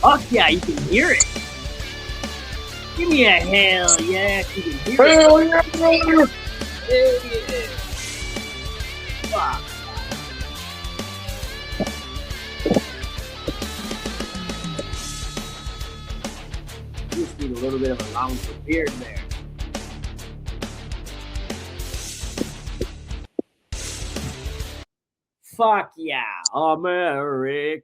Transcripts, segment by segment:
Fuck yeah, you can hear it. Give me a hell yeah, you can hear it. Hell yeah, brother. Hell yeah. Fuck. You just need a little bit of allowance for beard there. Fuck yeah, America.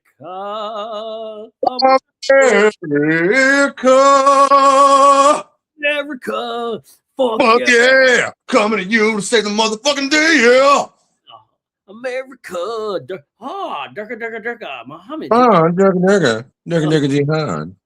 America. Fuck yeah. Yeah. Coming to you to say the motherfucking day, yeah. America. Durka, Muhammad. Durka Jihad.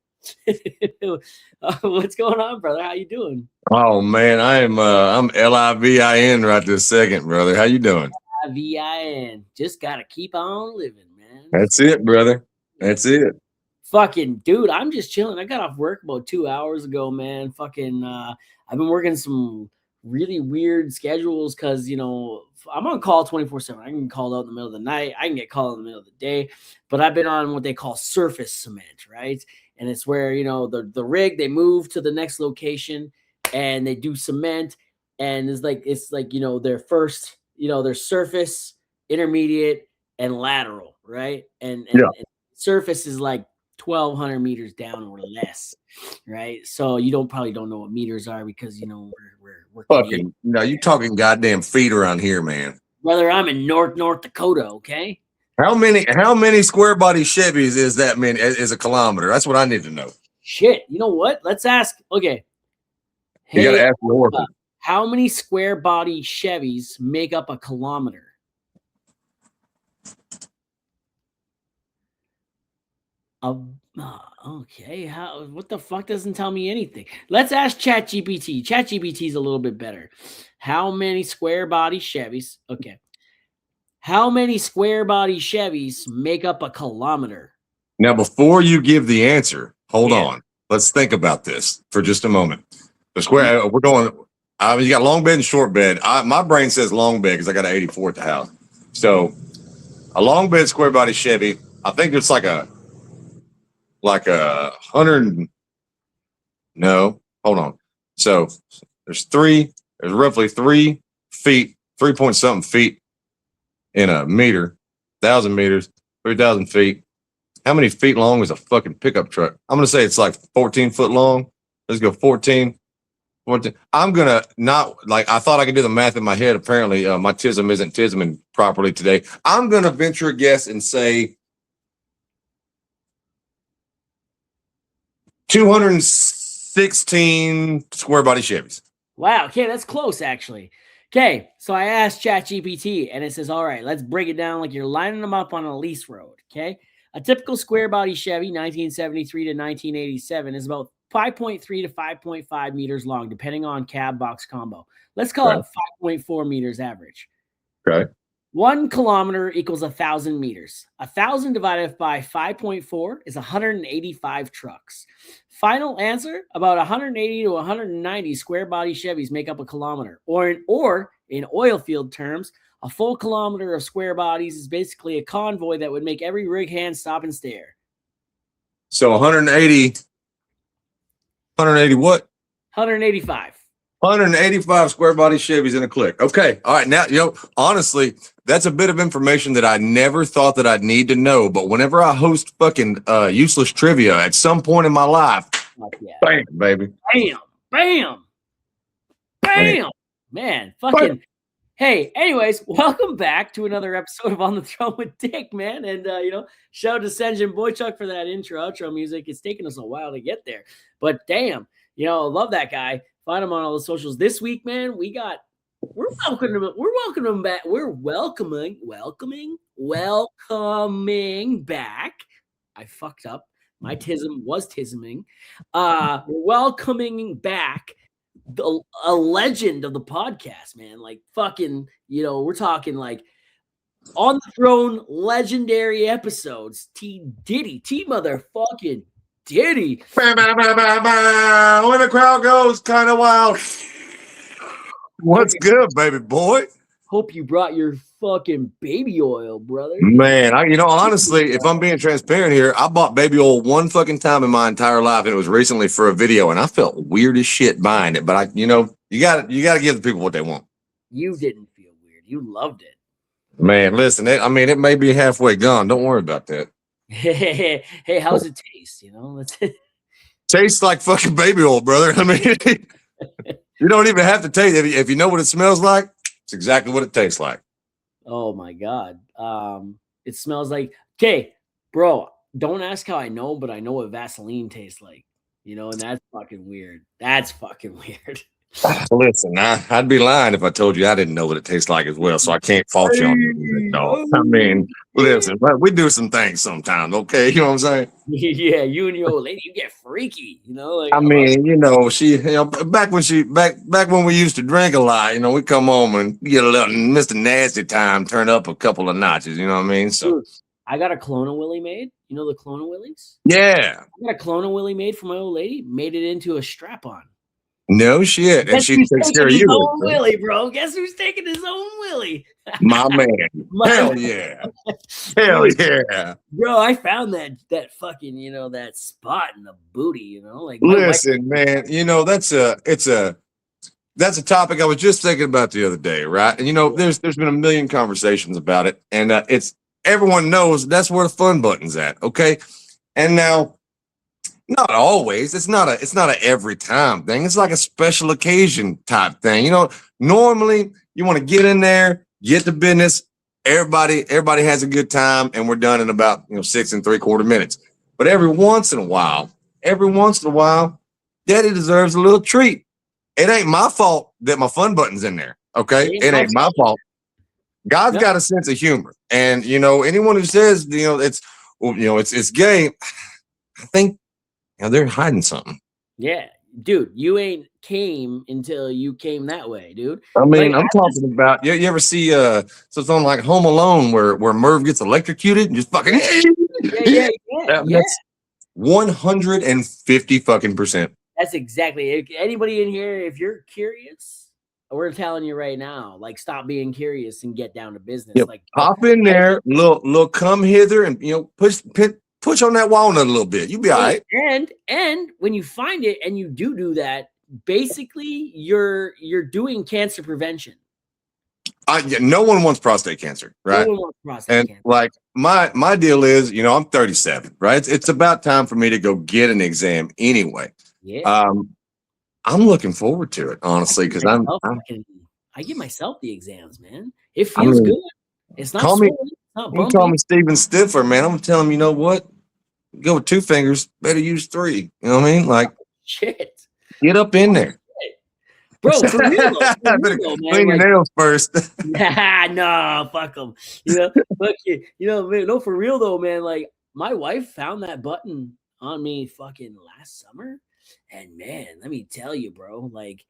What's going on, brother? How you doing? Oh man, I'm LIVIN right this second, brother. How you doing? VIN. Just gotta keep on living, man. That's it, brother. That's it. Fucking dude, I'm just chilling. I got off work about 2 hours ago, man. Fucking I've been working some really weird schedules because I'm on call 24/7. I can get called out in the middle of the night, I can get called in the middle of the day, but I've been on what they call surface cement, right? And it's where the rig, they move to the next location and they do cement, and it's like their first, their surface, intermediate, and lateral, right? And surface is like 1,200 meters down or less, right? So you probably don't know what meters are because we're fucking you talking goddamn feet around here, man. Brother, I'm in North Dakota, okay? How many square body Chevys is that is a kilometer? That's what I need to know. Shit, you know what? Let's ask. Okay, you gotta ask the orphan. How many square body Chevys make up a kilometer? Okay. What the fuck doesn't tell me anything? Let's ask ChatGPT. ChatGPT is a little bit better. How many square body Chevys? Okay. How many square body Chevys make up a kilometer? Now, before you give the answer, hold on. Let's think about this for just a moment. The square, we're going. You got long bed and short bed. My brain says long bed because I got an 84 at the house. So, a long bed square body Chevy. I think it's like a 100. No, hold on. So there's roughly 3 feet, 3 point something feet in a meter, 1,000 meters, 3,000 feet. How many feet long is a fucking pickup truck? I'm going to say it's like 14 foot long. Let's go 14. I'm going to I thought I could do the math in my head. Apparently my tism isn't tisming properly today. I'm going to venture a guess and say 216 square body Chevys. Wow. Okay, that's close, actually. Okay, so I asked ChatGPT, and it says, all right, let's break it down like you're lining them up on a lease road, okay? A typical square body Chevy, 1973 to 1987, is about 5.3 to 5.5 meters long, depending on cab box combo. Let's call it 5.4 meters average. Okay. 1 kilometer equals 1,000 meters. 1,000 divided by 5.4 is 185 trucks. Final answer, about 180 to 190 square body Chevys make up a kilometer. Or in oil field terms, a full kilometer of square bodies is basically a convoy that would make every rig hand stop and stare. So 180 what? 185. 185 square body Chevys in a click. Okay. All right. Now, honestly, that's a bit of information that I never thought that I'd need to know. But whenever I host fucking useless trivia at some point in my life, bam, baby. Bam. Man, fucking. Bam. Hey, anyways, welcome back to another episode of On the Throne with Dick, man. And, shout out to Senjin Boychuk for that outro music. It's taken us a while to get there. But damn, love that guy. Find him on all the socials. This week, man, we're welcoming him back. We're welcoming back. I fucked up. My tism was tisming. We're welcoming back a legend of the podcast, man. Like fucking, we're talking like On the Throne legendary episodes. Diddy, motherfucking Diddy. When the crowd goes kind of wild. What's good, baby boy? Hope you brought your fucking baby oil, brother. Man, honestly, if I'm being transparent here, I bought baby oil one fucking time in my entire life, and it was recently for a video, and I felt weird as shit buying it. But you got to give the people what they want. You didn't feel weird. You loved it. Man, listen, it may be halfway gone. Don't worry about that. Hey, how's it taste? Let's Tastes like fucking baby oil, brother. I mean, you don't even have to taste it. If you know what it smells like, it's exactly what it tastes like. Oh my God. It smells like, okay, bro, don't ask how I know, but I know what Vaseline tastes like, and that's fucking weird. That's fucking weird. Listen, I'd be lying if I told you I didn't know what it tastes like as well, so I can't fault you on it. No, I mean, listen, we do some things sometimes, okay? You know what I'm saying? Yeah, you and your old lady, you get freaky, I mean, she, back when we used to drink a lot, we come home and get a little Mr. Nasty time, turn up a couple of notches, you know what I mean? So dude, I got a Clone Willy made. You know the Clone Willies? Yeah. I got a Clone Willy made for my old lady, made it into a strap-on. No shit. And she takes care of you. Own Willie, bro. Guess who's taking his own Willie? My man. Hell yeah. Hell yeah. Bro, I found that fucking, that spot in the booty, like listen, man, that's a topic I was just thinking about the other day, right? And there's been a million conversations about it, and it's everyone knows that's where the fun button's at, okay? And now not always. It's not a every time thing. It's like a special occasion type thing. Normally you want to get in there, get to business. Everybody has a good time, and we're done in about 6 3/4 minutes. But every once in a while, Daddy deserves a little treat. It ain't my fault that my fun button's in there. Okay, it ain't my fault. God's got a sense of humor, and anyone who says it's gay, I think. They're hiding something. Yeah, dude, you ain't came until you came that way, dude. I mean, I'm talking about you ever see something like Home Alone where Merv gets electrocuted and just fucking yeah. 150 fucking %. That's exactly it. Anybody in here, if you're curious, we're telling you right now, like, stop being curious and get down to business. Yep. Like, hop in there, little come hither, and push on that walnut a little bit. You'll be all right. And when you find it and you do that, basically you're doing cancer prevention. No one wants prostate cancer, right? No one wants prostate cancer. Like my deal is, I'm 37, right? It's about time for me to go get an exam anyway. Yeah. I'm looking forward to it, honestly, because I give myself the exams, man. It feels good. It's not swollen. You call me Steven Stifler, man. I'm gonna tell him, you know what? Go with 2 fingers. Better use 3. You know what I mean? Like, shit. Get up in there, bro. For real, man. Clean your nails first. No, fuck them. Fuck you. Man, no, for real though, man. Like, my wife found that button on me fucking last summer, and man, let me tell you, bro. Like,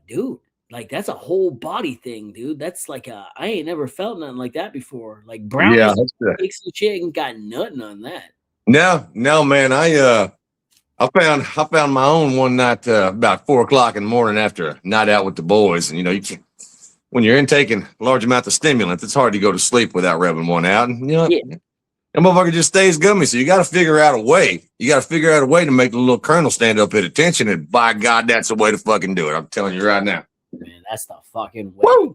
dude. Like, that's a whole body thing, dude. That's like I ain't never felt nothing like that before. Like, brown takes some shit and got nothing on that. No, man. I found my own one night about 4 o'clock in the morning after a night out with the boys, and you can't, when you're intaking large amounts of stimulants, it's hard to go to sleep without rubbing one out. And that motherfucker just stays gummy. So you got to figure out a way. You got to figure out a way to make the little colonel stand up at attention, and by God, that's the way to fucking do it. I'm telling you right now. Man, that's the fucking way.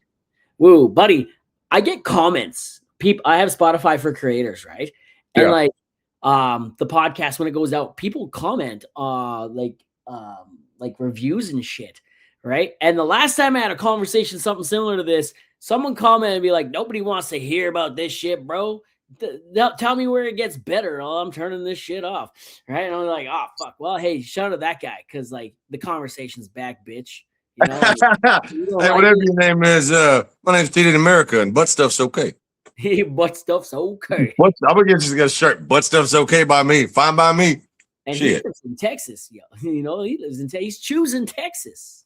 Woo, buddy. I get comments. I have Spotify for creators, right? And like the podcast, when it goes out, people comment like reviews and shit, right? And the last time I had a conversation, something similar to this, someone commented and be like, nobody wants to hear about this shit, bro. Tell me where it gets better. Oh, I'm turning this shit off, right? And I'm like, oh fuck. Well, hey, shout out to that guy, because like the conversation's back, bitch. Hey, whatever your name is, my name's Diddy in America, and butt stuff's okay. Butt stuff's okay. I'm gonna get you a shirt. Butt stuff's okay by me. Fine by me. And shit. He lives in Texas, yo. He lives in Texas. He's choosing Texas.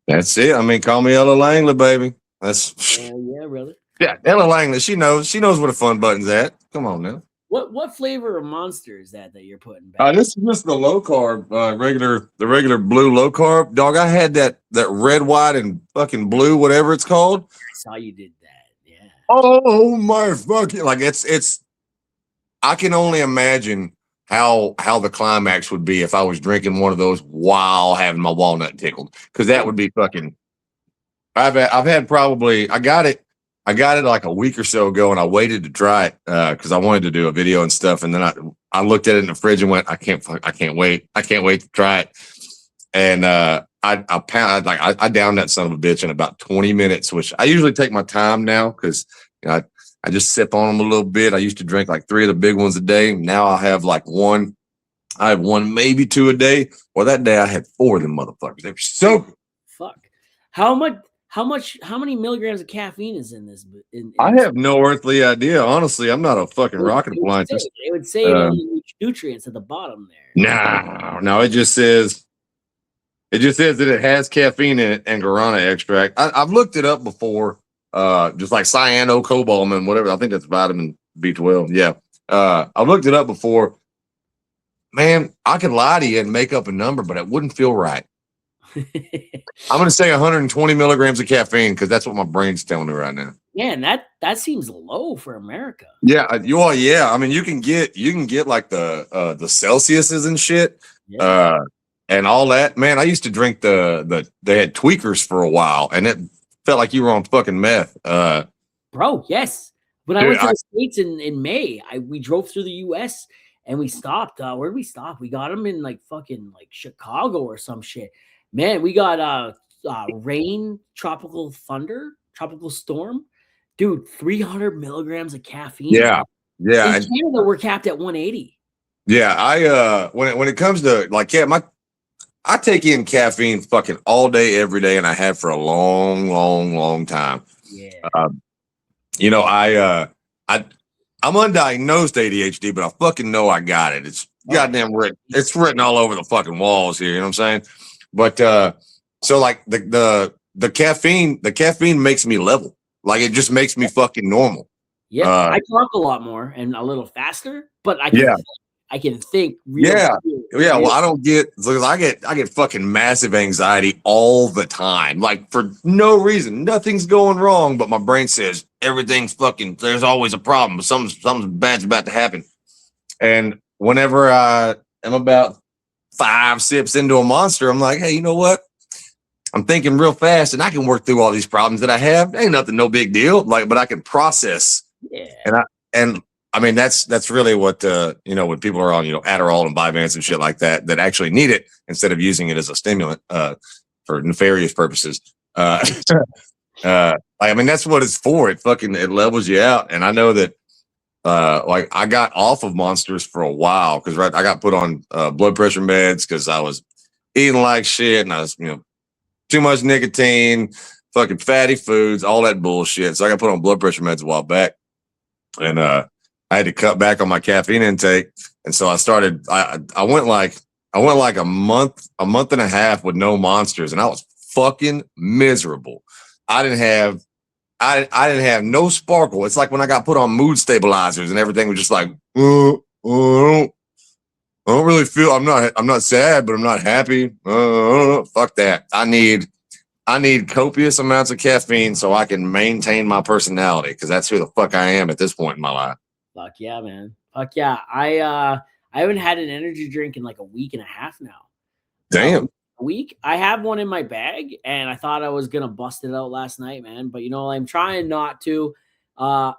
That's it. I mean, call me Ella Langley, baby. That's yeah, brother. Yeah, Ella Langley. She knows where the fun button's at. Come on now. What flavor of Monster is that you're putting back? This is just the low carb, the regular blue low carb. Dog, I had that red, white, and fucking blue, whatever it's called. I saw you did that. Yeah. Oh my fucking, like it's I can only imagine how the climax would be if I was drinking one of those while having my walnut tickled, because that would be fucking. I've had probably I got it like a week or so ago, and I waited to try it because I wanted to do a video and stuff, and then I looked at it in the fridge and went, I can't wait to try it, and I downed that son of a bitch in about 20 minutes, which I usually take my time now because I just sip on them a little bit. I used to drink like 3 of the big ones a day. Now I have like one. I have one, maybe 2 a day. Well, that day I had 4 of them motherfuckers. They were so good. Fuck. How many milligrams of caffeine is in this? I have no earthly idea. Honestly, I'm not a fucking rocket appliance. It would say it on the nutrients at the bottom there. No, it just says that it has caffeine in it and guarana extract. I've looked it up before. Just like cyanocobalamin, whatever. I think that's vitamin B12. Yeah. I've looked it up before. Man, I could lie to you and make up a number, but it wouldn't feel right. I'm going to say 120 milligrams of caffeine because that's what my brain's telling me right now. Yeah, and that seems low for America. Yeah, yeah. I mean, you can get like the Celsiuses and shit, and all that. Man, I used to drink they had tweakers for a while, and it felt like you were on fucking meth. Bro, yes. When I went to the States in May, we drove through the US and we stopped. Where did we stop? We got them in like fucking like Chicago or some shit. Man, we got rain, tropical thunder, tropical storm. Dude, 300 milligrams of caffeine. Yeah. Yeah. In Canada, we're capped at 180. Yeah. When it comes to like, I take in caffeine fucking all day, every day, and I have for a long, long, long time. Yeah. I'm undiagnosed ADHD, but I fucking know I got it. It's goddamn written. It's written all over the fucking walls here. You know what I'm saying? But so like the caffeine makes me level. Like it just makes me fucking normal. Yeah, I talk a lot more and a little faster, but I can think. Yeah. Well, I don't get because I get fucking massive anxiety all the time, like for no reason. Nothing's going wrong, but my brain says everything's fucking. There's always a problem. Something bad's about to happen. And whenever I am about 5 sips into a Monster, I'm like, hey, you know what? I'm thinking real fast, and I can work through all these problems that I have. Ain't nothing, no big deal. Like, but I can process. Yeah. And I mean, that's really what when people are on Adderall and Vyvanse and shit like that actually need it instead of using it as a stimulant for nefarious purposes. I mean, that's what it's for. It levels you out. And I know that like I got off of Monsters for a while because I got put on blood pressure meds because I was eating like shit and I was too much nicotine, fucking fatty foods, all that bullshit. So I got put on blood pressure meds a while back, and I had to cut back on my caffeine intake. And so I started. I went like a month and a half with no Monsters, and I was fucking miserable. I didn't have no sparkle. It's like when I got put on mood stabilizers and everything was just like, I don't really feel. I'm not sad, but I'm not happy. Fuck that. I need copious amounts of caffeine so I can maintain my personality because that's who the fuck I am at this point in my life. Fuck yeah, man. Fuck yeah. I haven't had an energy drink in like a week and a half now. Damn. A week. I have one in my bag, and I thought I was gonna bust it out last night, man. But I'm trying not to.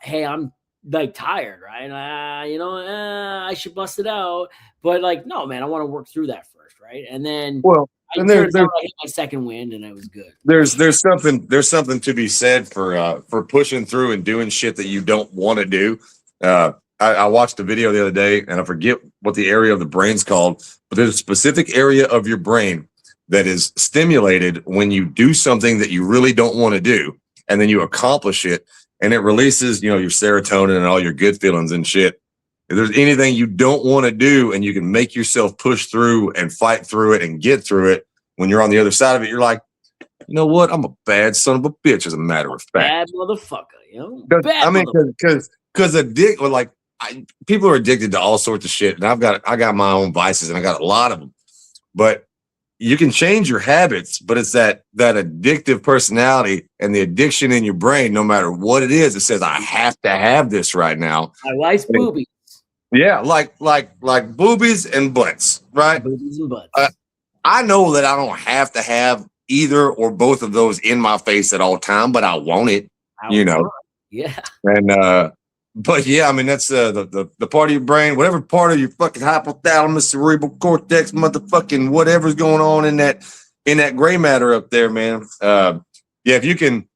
Hey, I'm like tired, right? I should bust it out, but like, no, man, I want to work through that first, right? And then, I hit my second wind, and I was good. There's something to be said for pushing through and doing shit that you don't want to do. I watched a video the other day, and I forget what the area of the brain's called, but there's a specific area of your brain that is stimulated when you do something that you really don't want to do, and then you accomplish it. And it releases, your serotonin and all your good feelings and shit. If there's anything you don't want to do and you can make yourself push through and fight through it and get through it, when you're on the other side of it, you're like, you know what? I'm a bad son of a bitch, as a matter of fact. Bad motherfucker, because people are addicted to all sorts of shit. And I got my own vices and I got a lot of them. But, you can change your habits, but it's that addictive personality and the addiction in your brain, no matter what it is, it says, I have to have this right now. My wife's boobies. Yeah, like boobies and butts, right? Boobies and butts. I know that I don't have to have either or both of those in my face at all time, but I want it, Yeah. And but yeah, I mean that's the part of your brain, whatever part of your fucking hypothalamus, cerebral cortex, motherfucking whatever's going on in that gray matter up there, man. Yeah, if you can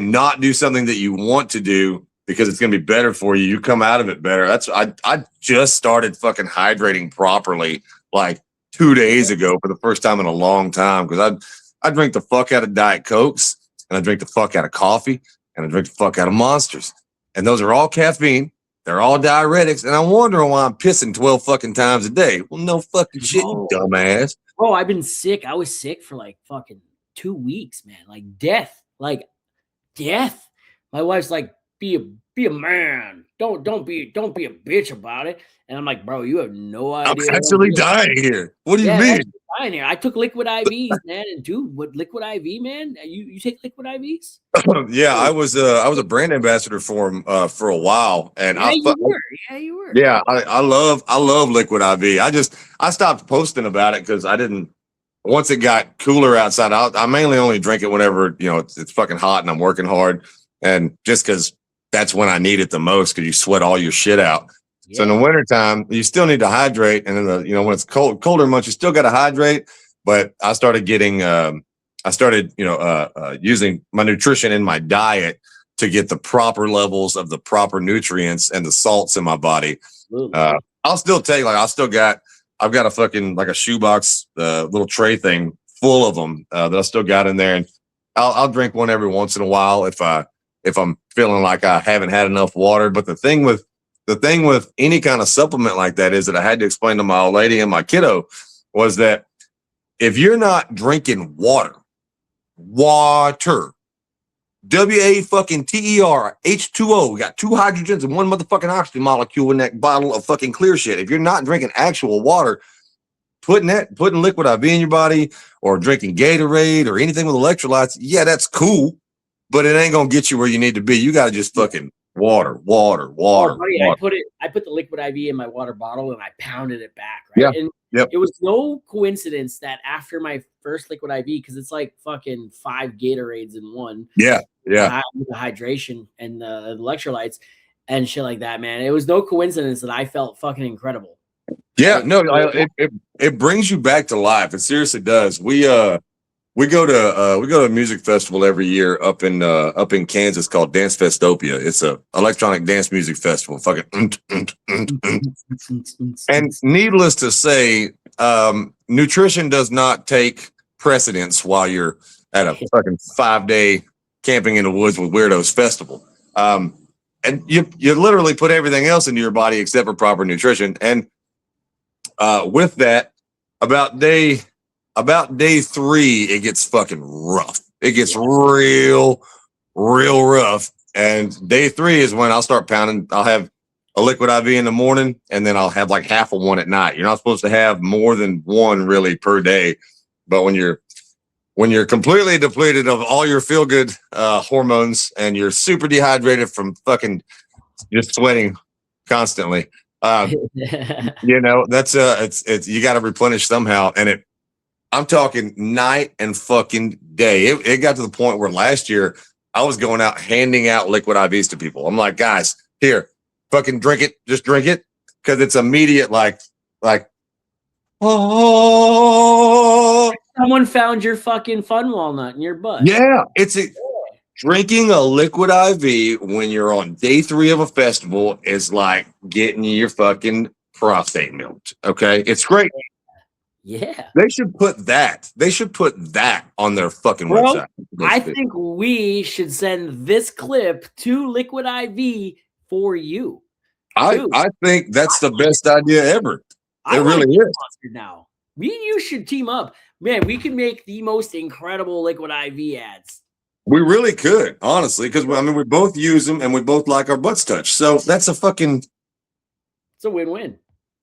not do something that you want to do because it's gonna be better for you, you come out of it better. I just started fucking hydrating properly like 2 days ago for the first time in a long time, because I drink the fuck out of Diet Cokes, and I drink the fuck out of coffee, and I drink the fuck out of Monsters. And those are all caffeine. They're all diuretics. And I'm wondering why I'm pissing 12 fucking times a day. Well, no fucking shit, you dumbass. Bro, I've been sick. I was sick for like fucking 2 weeks, man. Like death. My wife's like, be a man. Don't be a bitch about it. And I'm like, bro, you have no idea. I'm actually dying here. What do you mean? Dying here. I took liquid IVs, man. And dude, what liquid IV, man? You take liquid IVs? Yeah, I was a brand ambassador for him for a while, and you were. Yeah, I love liquid IV. I stopped posting about it because I didn't. Once it got cooler outside, I mainly only drink it whenever it's fucking hot and I'm working hard, and just because that's when I need it the most, because you sweat all your shit out. Yeah. So in the wintertime, you still need to hydrate, and then when it's colder months, you still got to hydrate. But I started getting using my nutrition in my diet to get the proper levels of the proper nutrients and the salts in my body. I'll still take I've got a fucking like a shoebox, little tray thing full of them that I still got in there, and I'll drink one every once in a while if I'm feeling like I haven't had enough water. But the thing with any kind of supplement like that is that I had to explain to my old lady and my kiddo was that if you're not drinking water, W-A-fucking-T-E-R, H2O, we got 2 hydrogens and 1 motherfucking oxygen molecule in that bottle of fucking clear shit. If you're not drinking actual water, putting liquid IV in your body or drinking Gatorade or anything with electrolytes, yeah, that's cool, but it ain't gonna get you where you need to be. You gotta just fucking water. Oh, buddy, water. I put the liquid IV in my water bottle and I pounded it back, right? Yeah. And yep. It was no coincidence that after my first liquid IV, because it's like fucking 5 Gatorades in one. Yeah. With the hydration and the electrolytes and shit like that, man. It was no coincidence that I felt fucking incredible. Yeah, it brings you back to life. It seriously does. We go to a music festival every year up in Kansas called Dance Festopia. It's a electronic dance music festival. Fucking and needless to say, nutrition does not take precedence while you're at a fucking 5-day camping in the woods with weirdos festival. And you literally put everything else into your body except for proper nutrition. And with that, about day 3, it gets fucking rough. It gets real rough. And day 3 is when I'll start pounding. I'll have a liquid IV in the morning, and then I'll have like half of one at night. You're not supposed to have more than one really per day. But when you're completely depleted of all your feel-good hormones and you're super dehydrated from fucking just sweating constantly, that's it's you got to replenish somehow. And I'm talking night and fucking day. It got to the point where last year I was going out handing out liquid IVs to people. I'm like, guys, here, fucking drink it. Just drink it, because it's immediate. Like, oh. Someone found your fucking fun walnut in your butt. Yeah, drinking a liquid IV when you're on day 3 of a festival is like getting your fucking prostate milked. Okay, it's great. Yeah, they should put that. They should put that on their fucking website. I think we should send this clip to Liquid IV for you. I think that's the best idea ever. It really is. Now, me and you should team up. Man, we can make the most incredible liquid IV ads. We really could, honestly, because we both use them and we both like our butts touched. So that's it's a win-win.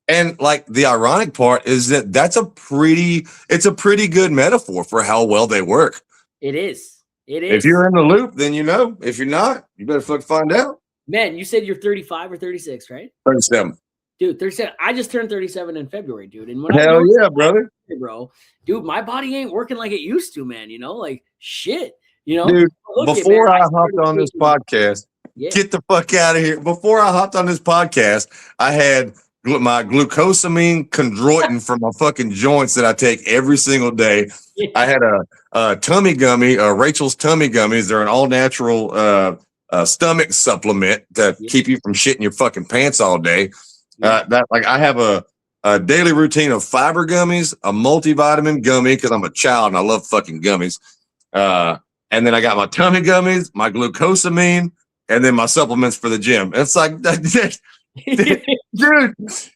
And like the ironic part is that it's a pretty good metaphor for how well they work. It is. It If is. you're in the loop, then you know. If you're not, you better fucking find out. Man, you said you're 35 or 36, right? 37. Dude, 37. I just turned 37 in February, dude. And when Hell yeah, brother. Bro, dude, my body ain't working like it used to, man. You know, like shit. You know, Dude, before I hopped started on this taking- podcast, get the fuck out of here. Before I hopped on this podcast, I had my glucosamine chondroitin for my fucking joints that I take every single day. I had a tummy gummy, Rachel's tummy gummies. They're an all natural stomach supplement to keep you from shitting your fucking pants all day. I have a daily routine of fiber gummies, a multivitamin gummy because I'm a child and I love fucking gummies. And then I got my tummy gummies, my glucosamine, and then my supplements for the gym. It's like, dude,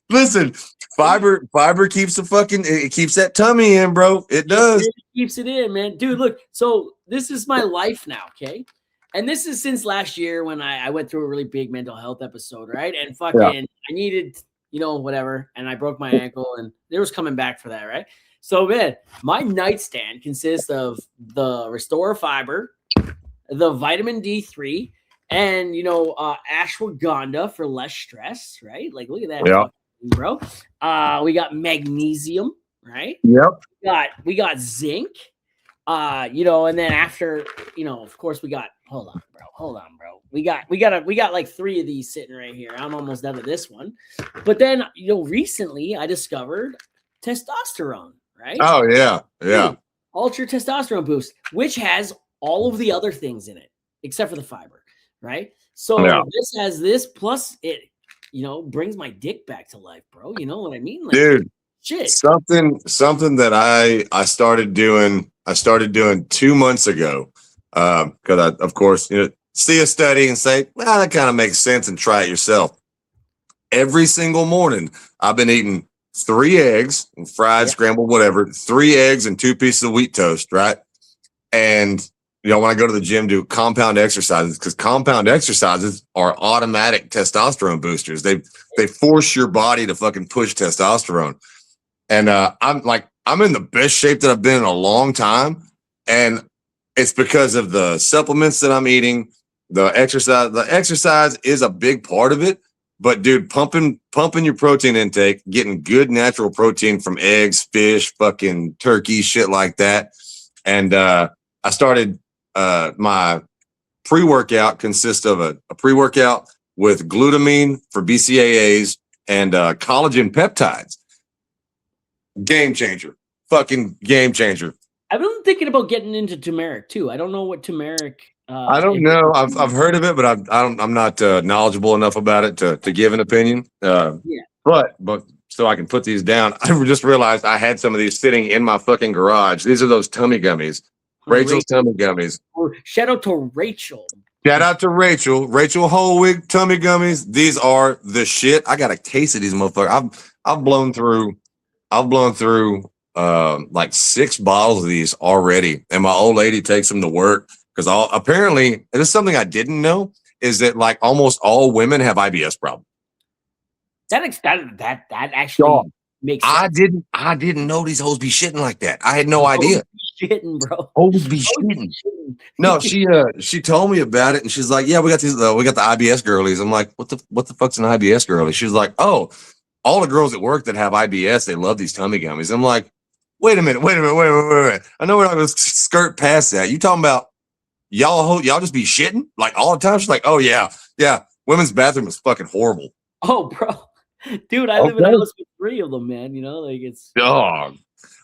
listen, fiber keeps it keeps that tummy in, bro. It does. It keeps it in, man. Dude, look, so this is my life now, okay? And this is since last year when I went through a really big mental health episode, right? And fucking, I needed, whatever. And I broke my ankle and there was coming back for that, right? So, man, my nightstand consists of the Restore Fiber, the vitamin D3, and, ashwagandha for less stress, right? Like, look at that, bro. We got magnesium, right? Yep. We got zinc, and then after, of course, we got, hold on, bro. We got like 3 of these sitting right here. I'm almost done with this one. But then, recently I discovered testosterone. Right? Oh yeah. Ultra testosterone boost, which has all of the other things in it except for the fiber, right? So this has this plus it, brings my dick back to life, bro. You know what I mean? Like, dude, shit. Something that I started doing 2 months ago. Because I, of course, see a study and say, well, that kind of makes sense and try it yourself. Every single morning, I've been eating 3 eggs, fried, scrambled, whatever, 3 eggs and 2 pieces of wheat toast, right? And, when I go to the gym, do compound exercises because compound exercises are automatic testosterone boosters. They force your body to fucking push testosterone. And I'm in the best shape that I've been in a long time. And it's because of the supplements that I'm eating, the exercise. The exercise is a big part of it. But dude, pumping your protein intake, getting good natural protein from eggs, fish, fucking turkey, shit like that. And I started my pre-workout consists of a pre-workout with glutamine for BCAAs and collagen peptides. Game changer. Fucking game changer. I've been thinking about getting into turmeric too. I don't know what turmeric I don't know. I've heard of it, but I'm not knowledgeable enough about it to give an opinion. But so I can put these down. I just realized I had some of these sitting in my fucking garage. These are those tummy gummies, Rachel's tummy gummies. Shout out to Rachel. Shout out to Rachel Holwig tummy gummies. These are the shit. I got a case of these motherfuckers. I've blown through like 6 bottles of these already, and my old lady takes them to work. Because apparently, this is something I didn't know, is that like almost all women have IBS problems. That actually makes sense. I didn't know these hoes be shitting like that. I had no idea. Shitting, bro. Hoes be shitting. No, she told me about it, and she's like, "Yeah, we got the IBS girlies." I'm like, "What the fuck's an IBS girlie?" She's like, "Oh, all the girls at work that have IBS, they love these tummy gummies." I'm like, "Wait a minute. I know we're not going to skirt past that. You talking about?" Y'all just be shitting like all the time. She's like, "Oh yeah. Women's bathroom is fucking horrible." Oh, bro, dude, I live in a house with 3 of them, man. Like it's dog.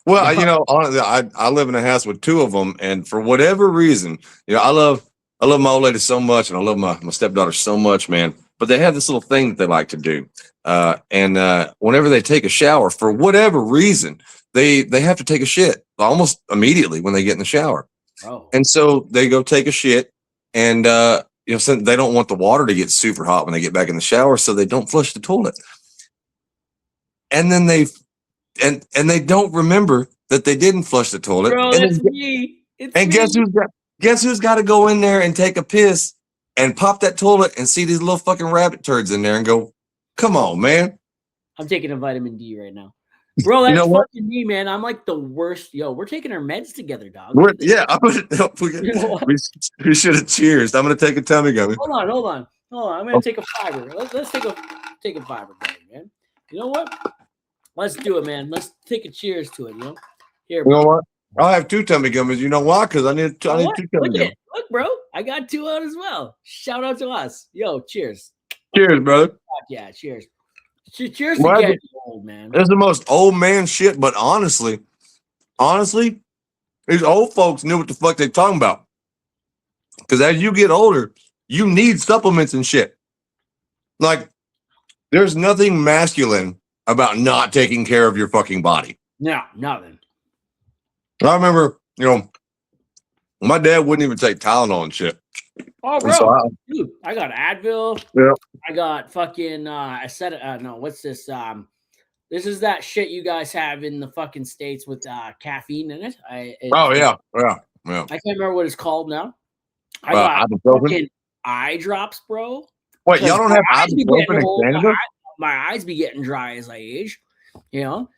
Well, honestly, I live in a house with 2 of them, and for whatever reason, I love my old lady so much, and I love my stepdaughter so much, man. But they have this little thing that they like to do, and whenever they take a shower, for whatever reason, they have to take a shit almost immediately when they get in the shower. Oh. And so they go take a shit, and since they don't want the water to get super hot when they get back in the shower, so they don't flush the toilet. And then they don't remember that they didn't flush the toilet. Bro, and that's me. Guess who's got to go in there and take a piss and pop that toilet and see these little fucking rabbit turds in there and go, "Come on, man. I'm taking a vitamin D right now. Bro, You that's know what? fucking me, man. I'm like the worst. Yo, we're taking our meds together, dog. Yeah, You know what? we should have cheers. I'm gonna take a tummy gummy. Hold on. I'm gonna take a fiber. Let's take a fiber, man. You know what? Let's do it, man. Let's take a cheers to it. You know, here, You know bro. what? I'll have 2 tummy gummies. You know why? Because I need You know 2 what? tummy Look gummies. it. Look, bro. I got 2 out as well. Shout out to us. Yo, cheers. Cheers, brother. Fuck yeah, cheers. Cheers to Well, getting old, man. it's the most old man shit. But honestly, these old folks knew what the fuck they talking about. Because as you get older, you need supplements and shit. Like, there's nothing masculine about not taking care of your fucking body. No, nothing. I remember, my dad wouldn't even take Tylenol and shit. Oh, And so bro, dude, I got Advil. Yeah. I got fucking. I said, no, what's this? This is that shit you guys have in the fucking States with caffeine in it. Yeah. I can't remember what it's called now. I got ibuprofen? fucking eye drops, bro. Wait, y'all don't have ibuprofen in Canada? My eyes be getting dry as I age. You know,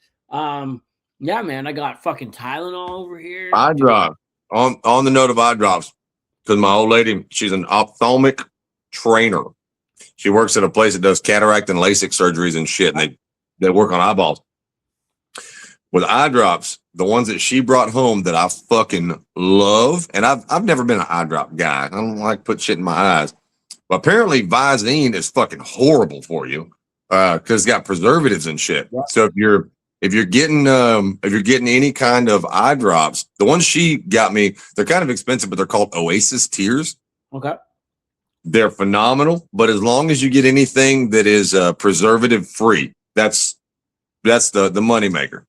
yeah, man. I got fucking Tylenol over here. Eye drops. On the note of eye drops, because my old lady, she's an ophthalmic trainer. She works at a place that does cataract and LASIK surgeries and shit, and they work on eyeballs. With eye drops, the ones that she brought home that I fucking love, and I've never been an eye drop guy. I don't like to put shit in my eyes. But apparently Visine is fucking horrible for you because it's got preservatives and shit. Yeah. So if you're getting any kind of eye drops, the ones she got me, they're kind of expensive, but they're called Oasis Tears. Okay. They're phenomenal, but as long as you get anything that is preservative free, that's the moneymaker.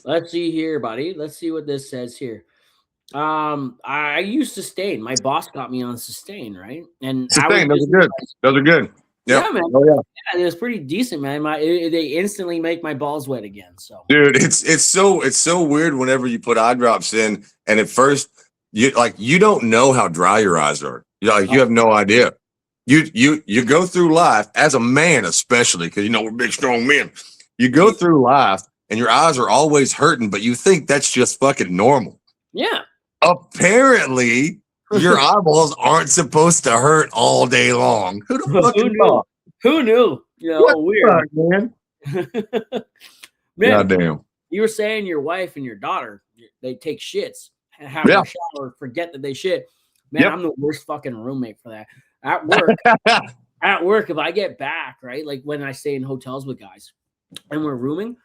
Let's see here, buddy. Let's see what this says here. I use Sustain. My boss got me on Sustain, right? And Sustain, those are good. Those are good. Yep. Yeah, man. Oh, yeah. It's pretty decent, man. They instantly make my balls wet again. So, dude, it's so weird whenever you put eye drops in, and at first you don't know how dry your eyes are. You have no idea. You go through life as a man, especially because we're big, strong men. You go through life and your eyes are always hurting, but you think that's just fucking normal. Yeah. Apparently, your eyeballs aren't supposed to hurt all day long. Who the fucking knew? Who knew? Weird. Fuck, man. Man, goddamn. You were saying your wife and your daughter, they take shits and have a shower, forget that they shit. Man, I'm the worst fucking roommate for that. At work, if I get back, right, like when I stay in hotels with guys and we're rooming,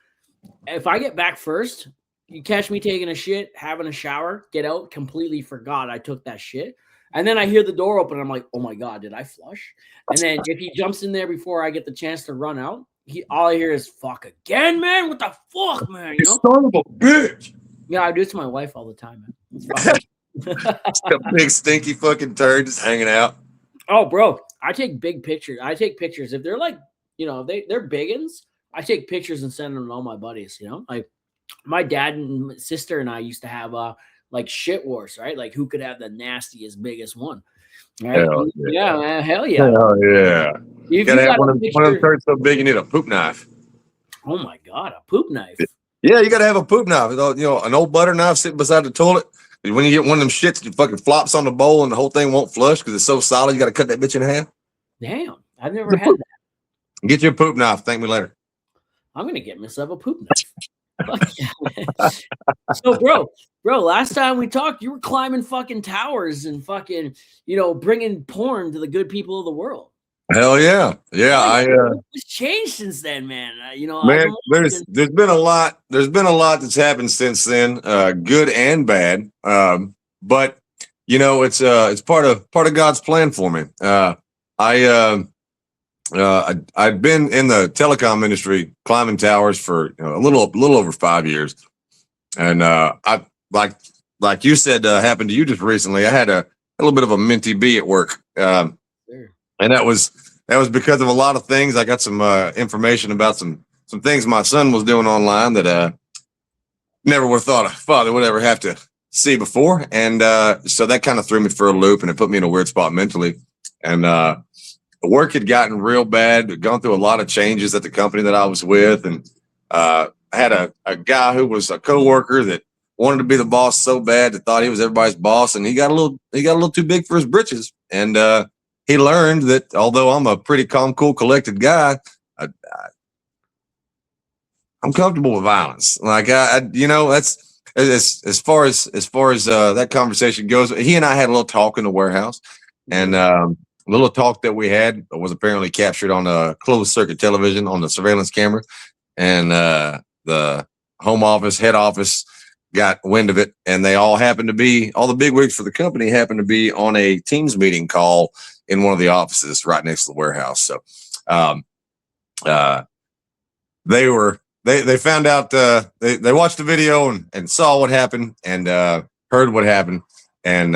if I get back first, you catch me taking a shit, having a shower, get out, completely forgot I took that shit. And then I hear the door open. I'm like, oh my God, did I flush? And then if he jumps in there before I get the chance to run out, all I hear is fuck again, man. What the fuck, man? You son of a bitch. Yeah, I do it to my wife all the time, man. A big stinky fucking turd just hanging out. Oh, bro, I take big pictures. I take pictures. If they're like, they're biggins, I take pictures and send them to all my buddies, like my dad and sister and I used to have like shit wars, right? Like who could have the nastiest, biggest one. Right? Hell yeah, man. Hell yeah. Hell yeah. You gotta have one of them turds so big you need a poop knife. Oh my God, a poop knife. Yeah, you gotta have a poop knife. An old butter knife sitting beside the toilet. When you get one of them shits, it fucking flops on the bowl and the whole thing won't flush because it's so solid. You gotta cut that bitch in half. Damn, I've never had that. Get your poop knife. Thank me later. I'm gonna get myself a poop knife. So, bro, last time we talked, you were climbing fucking towers and fucking, bringing porn to the good people of the world. Hell yeah, yeah. It's changed since then, man. Man, there's been a lot. There's been a lot that's happened since then, good and bad. But it's part of God's plan for me. I've been in the telecom industry, climbing towers for a little over 5 years, and I like you said happened to you just recently. I had a little bit of a minty bee at work, and that was because of a lot of things. I got some information about some things my son was doing online that never would have thought a father would ever have to see before, and so that kind of threw me for a loop, and it put me in a weird spot mentally, and the work had gotten real bad. We'd gone through a lot of changes at the company that I was with, and I had a guy who was a coworker that wanted to be the boss so bad that thought he was everybody's boss, and he got a little too big for his britches. And he learned that although I'm a pretty calm, cool, collected guy, I'm comfortable with violence. Like that's as far as that conversation goes. He and I had a little talk in the warehouse, and the little talk that we had was apparently captured on a closed circuit television on the surveillance camera, and the home office, head office got wind of it, and they all happened to be, all the bigwigs for the company happened to be on a Teams meeting call in one of the offices right next to the warehouse. So they found out, they watched the video and saw what happened and heard what happened. And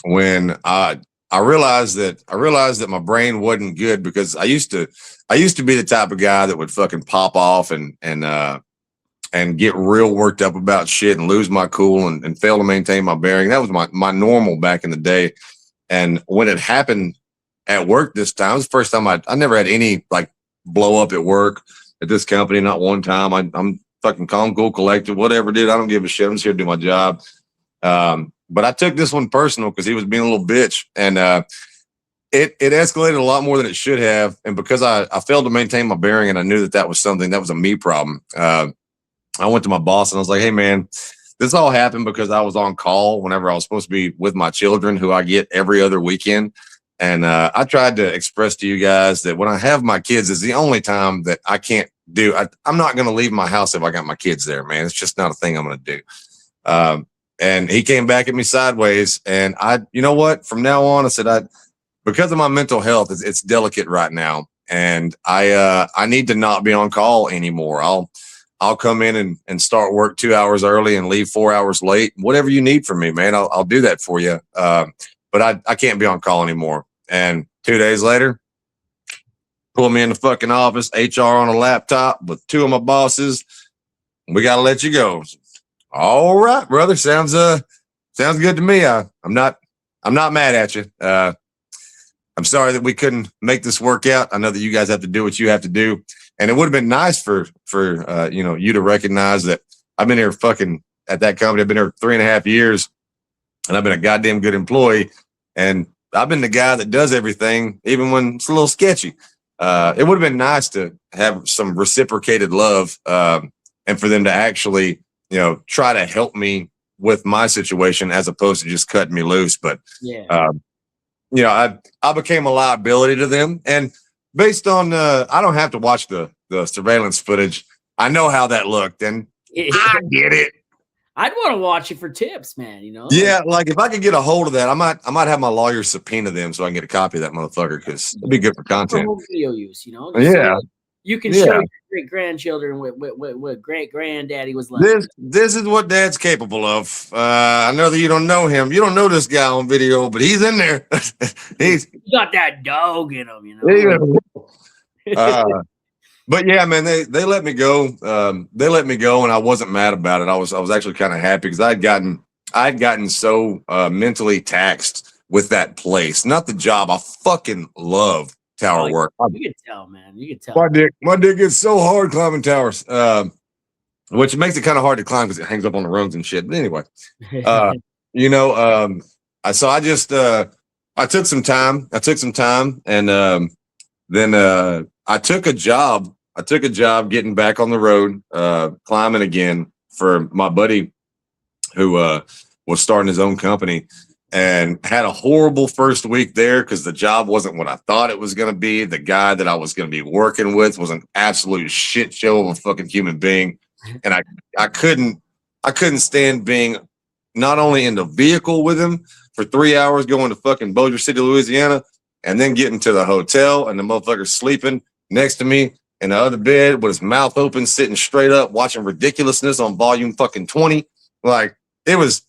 when I realized that my brain wasn't good, because I used to be the type of guy that would fucking pop off and get real worked up about shit and lose my cool and fail to maintain my bearing. That was my normal back in the day. And when it happened at work this time, it was the first time I never had any like blow up at work at this company. Not one time. I'm fucking calm, cool, collected, whatever, dude. I don't give a shit. I'm just here to do my job. But I took this one personal because he was being a little bitch, and it escalated a lot more than it should have. And because I failed to maintain my bearing, and I knew that was something that was a me problem. I went to my boss and I was like, hey man, this all happened because I was on call whenever I was supposed to be with my children, who I get every other weekend. And I tried to express to you guys that when I have my kids is the only time that I can't do. I'm not going to leave my house if I got my kids there, man. It's just not a thing I'm going to do. And he came back at me sideways, and you know what? From now on, I said, because of my mental health, it's delicate right now. And I need to not be on call anymore. I'll come in and start work 2 hours early and leave 4 hours late. Whatever you need from me, man, I'll do that for you. But I can't be on call anymore. And 2 days later, pull me in the fucking office, HR on a laptop with two of my bosses. We got to let you go. All right, brother. Sounds good to me. I'm not mad at you. I'm sorry that we couldn't make this work out. I know that you guys have to do what you have to do. And it would have been nice for you to recognize that I've been here fucking at that company. I've been here 3.5 years, and I've been a goddamn good employee. And I've been the guy that does everything, even when it's a little sketchy. It would have been nice to have some reciprocated love, and for them to actually, try to help me with my situation as opposed to just cutting me loose. But yeah, I became a liability to them, and based on I don't have to watch the surveillance footage. I know how that looked, and I get it. I'd want to watch it for tips, man. Yeah, like if I could get a hold of that, I might have my lawyer subpoena them so I can get a copy of that motherfucker, because it'd be good for content. For video use, Yeah, so you can show your great grandchildren what great granddaddy was like. This is what dad's capable of. I know that you don't know him. You don't know this guy on video, but he's in there. He got that dog in him, But yeah, man, they let me go. They let me go, and I wasn't mad about it. I was actually kind of happy because I'd gotten so mentally taxed with that place. Not the job. I fucking love tower work. You can tell, man. You can tell. My dick gets so hard climbing towers, which makes it kind of hard to climb because it hangs up on the rungs and shit. But anyway, I took some time, and then I took a job. Getting back on the road, climbing again for my buddy who was starting his own company, and had a horrible first week there because the job wasn't what I thought it was going to be. The guy that I was going to be working with was an absolute shit show of a fucking human being, and I couldn't stand being not only in the vehicle with him for 3 hours going to fucking Bossier City, Louisiana, and then getting to the hotel and the motherfucker sleeping next to me in the other bed with his mouth open, sitting straight up, watching Ridiculousness on volume fucking 20. Like, it was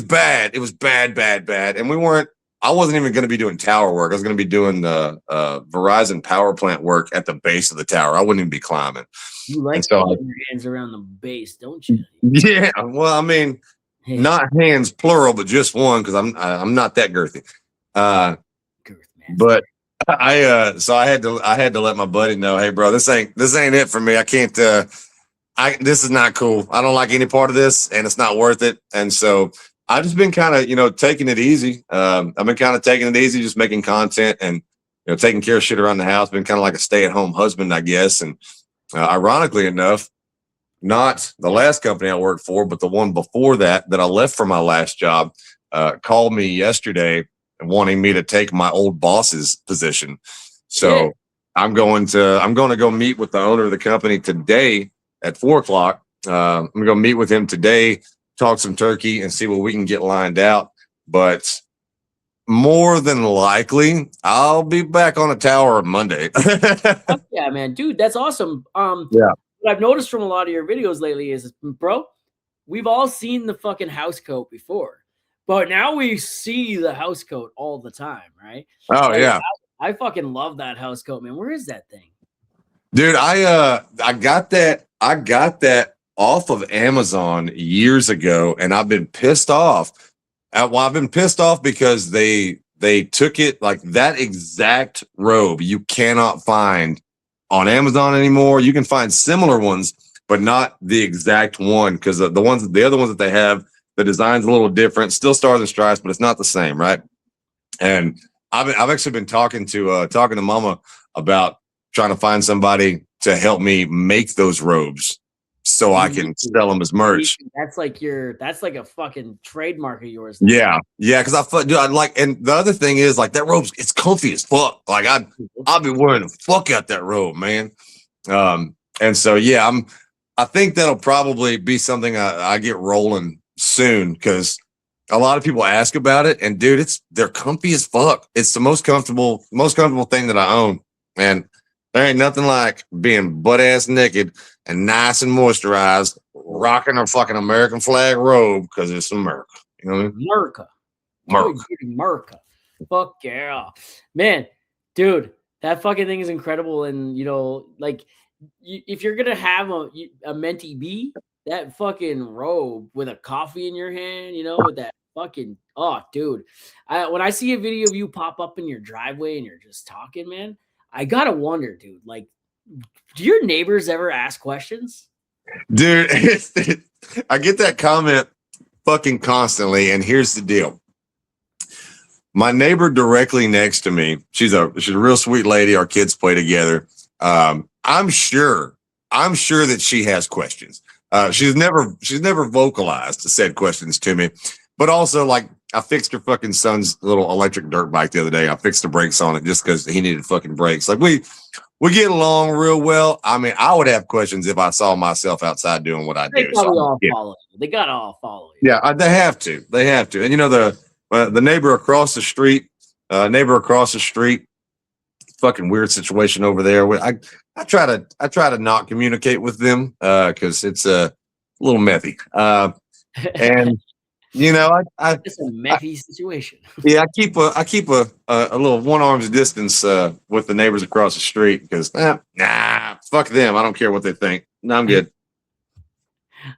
bad. It was bad. And I wasn't even going to be doing tower work. I was going to be doing the Verizon power plant work at the base of the tower. I wouldn't even be climbing. You like putting your hands around the base, don't you? Yeah. Well, I mean, not hands plural, but just one, because I'm not that girthy. But So I had to let my buddy know, hey bro, this ain't it for me. I can't this is not cool. I don't like any part of this and it's not worth it. And so I've just been kind of, taking it easy. I've been kind of taking it easy, just making content and taking care of shit around the house, been kind of like a stay-at-home husband, I guess. And ironically enough, not the last company I worked for, but the one before that I left for my last job, called me yesterday wanting me to take my old boss's position. So I'm going to go meet with the owner of the company today at 4:00. I'm gonna go meet with him today, talk some turkey, and see what we can get lined out. But more than likely, I'll be back on the tower on Monday. Yeah, man, dude, that's awesome. Yeah. What I've noticed from a lot of your videos lately is, bro, we've all seen the fucking house coat before, but now we see the house coat all the time, right? Oh Like, yeah. I fucking love that house coat, man. Where is that thing? Dude, I got that off of Amazon years ago, and I've been pissed off. I've been pissed off because they took it, like that exact robe you cannot find on Amazon anymore. You can find similar ones, but not the exact one, because the other ones that they have, the design's a little different, still stars and stripes, but it's not the same, right? And I've actually been talking to Mama about trying to find somebody to help me make those robes so I can sell them as merch. That's like a fucking trademark of yours. Yeah, because I like, and the other thing is, like, that robe's, it's comfy as fuck. Like I'll be wearing the fuck out that robe, man. And so yeah, I think that'll probably be something I get rolling soon, because a lot of people ask about it, and dude, they're comfy as fuck. It's the most comfortable thing that I own, and there ain't nothing like being butt ass naked and nice and moisturized, rocking a fucking American flag robe, because it's America. You know what I mean? America. Fuck yeah, man, dude, that fucking thing is incredible. And like, if you're gonna have a mentee bee, that fucking robe with a coffee in your hand, with that fucking, oh, dude. When I see a video of you pop up in your driveway and you're just talking, man, I gotta wonder, dude, like, do your neighbors ever ask questions? Dude, I get that comment fucking constantly, and here's the deal. My neighbor directly next to me, she's a real sweet lady. Our kids play together. I'm sure that she has questions. She's never vocalized said questions to me, but also, like, I fixed her fucking son's little electric dirt bike the other day. I fixed the brakes on it just because he needed fucking brakes. Like, we get along real well. I mean, I would have questions if I saw myself outside doing what I do. All follow you. They gotta all follow you. Yeah, they have to. And the neighbor across the street, fucking weird situation over there. I try to not communicate with them because it's a little methy. And it's a methy situation. Yeah, I keep a little one arm's distance with the neighbors across the street, because fuck them. I don't care what they think. No, I'm good.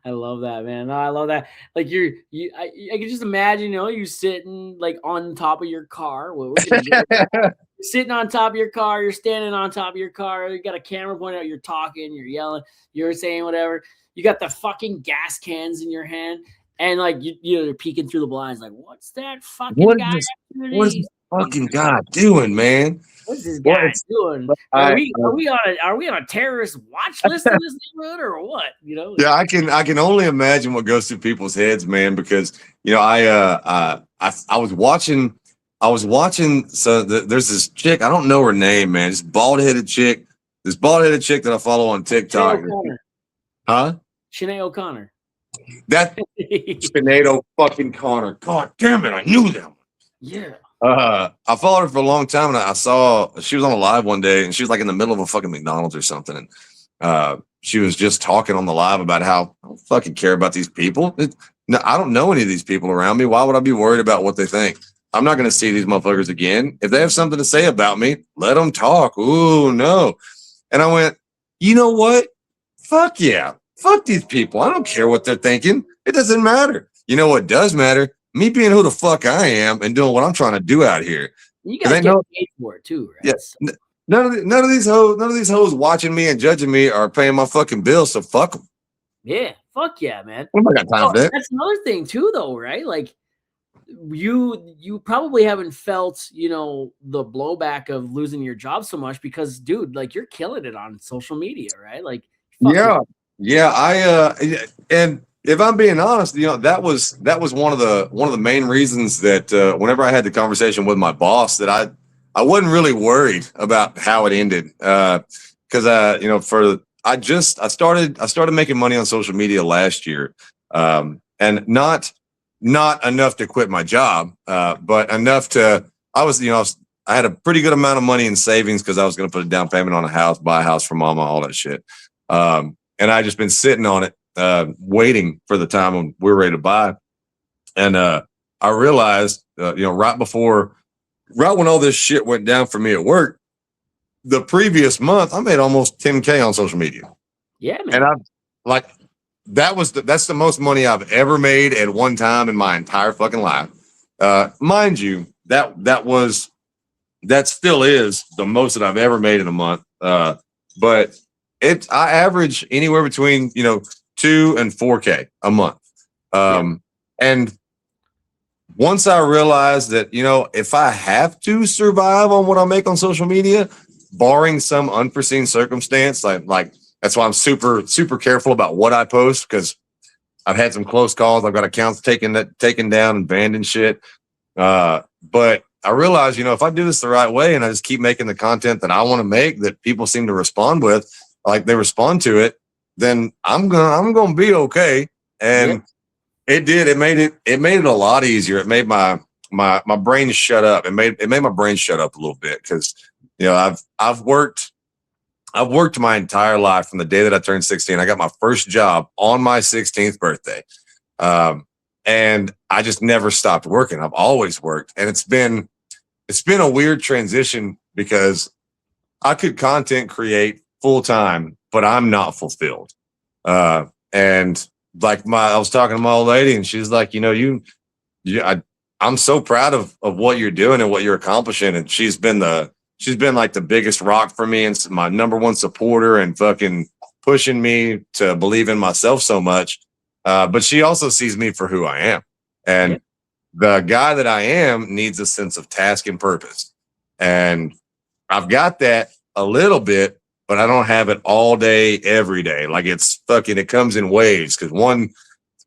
I love that, man. No, I love that. Like, I can just imagine, you sitting like on top of your car. Well, you're sitting on top of your car. You're standing on top of your car. You got a camera pointing out. You're talking. You're yelling. You're saying whatever. You got the fucking gas cans in your hand, and like you're peeking through the blinds. Like, what's that fucking guy? What is this fucking guy doing, man? What's this guy doing? Are we on a terrorist watch list in this neighborhood, or what? Yeah, I can only imagine what goes through people's heads, man. Because I was watching. So there's this chick. I don't know her name, man. This bald headed chick that I follow on TikTok. Huh? Sinead O'Connor. That Sinead fucking Connor. God damn it! I knew that one. Yeah. I followed her for a long time, and I saw she was on a live one day, and she was like in the middle of a fucking McDonald's or something, and she was just talking on the live about how I don't fucking care about these people. No, I don't know any of these people around me. Why would I be worried about what they think? I'm not going to see these motherfuckers again. If they have something to say about me, let them talk. Ooh, no. And I went, you know what? Fuck yeah. Fuck these people. I don't care what they're thinking. It doesn't matter. You know what does matter? Me being who the fuck I am and doing what I'm trying to do out here. You Cause guys they get know, paid for it too, yeah. right? So, None of these hoes watching me and judging me are paying my fucking bills. So fuck them. yeah, fuck yeah, man. I got time Oh, for that. that's another thing too, though, right? Like you probably haven't felt, the blowback of losing your job so much because, dude, like you're killing it on social media, right? Like, fucking Yeah, yeah. And if I'm being honest, that was one of the main reasons that whenever I had the conversation with my boss, that I wasn't really worried about how it ended, because I started making money on social media last year, and not enough to quit my job, but enough to I had a pretty good amount of money in savings because I was going to put a down payment on a house, buy a house for mama, all that shit. And I just been sitting on it, waiting for the time when we're ready to buy. And I realized, right when all this shit went down for me at work, the previous month I made almost 10K on social media, yeah, and man. I like that's the most money I've ever made at one time in my entire fucking life. Mind you, that still is the most that I've ever made in a month. But I average anywhere between 2 and 4K a month. Yeah, And once I realized that if I have to survive on what I make on social media, barring some unforeseen circumstance, like that's why I'm super super careful about what I post, because I've had some close calls. I've got accounts taken down and banned and shit. But I realize, if I do this the right way and I just keep making the content that I want to make, that people seem to respond with, like they respond to it, then I'm gonna be okay. yeah, And it did. It made it a lot easier. It made my brain shut up. It made my brain shut up a little bit, because I've worked my entire life from the day that I turned 16. I got my first job on my 16th birthday. And I just never stopped working. I've always worked. And it's been a weird transition, because I could content create full time, but I'm not fulfilled. And like I was talking to my old lady, and she's like, I'm so proud of what you're doing and what you're accomplishing. And she's been like the biggest rock for me and my number one supporter, and fucking pushing me to believe in myself so much. But she also sees me for who I am. And yeah, the guy that I am needs a sense of task and purpose. And I've got that a little bit, but I don't have it all day, every day. Like it comes in waves. Cause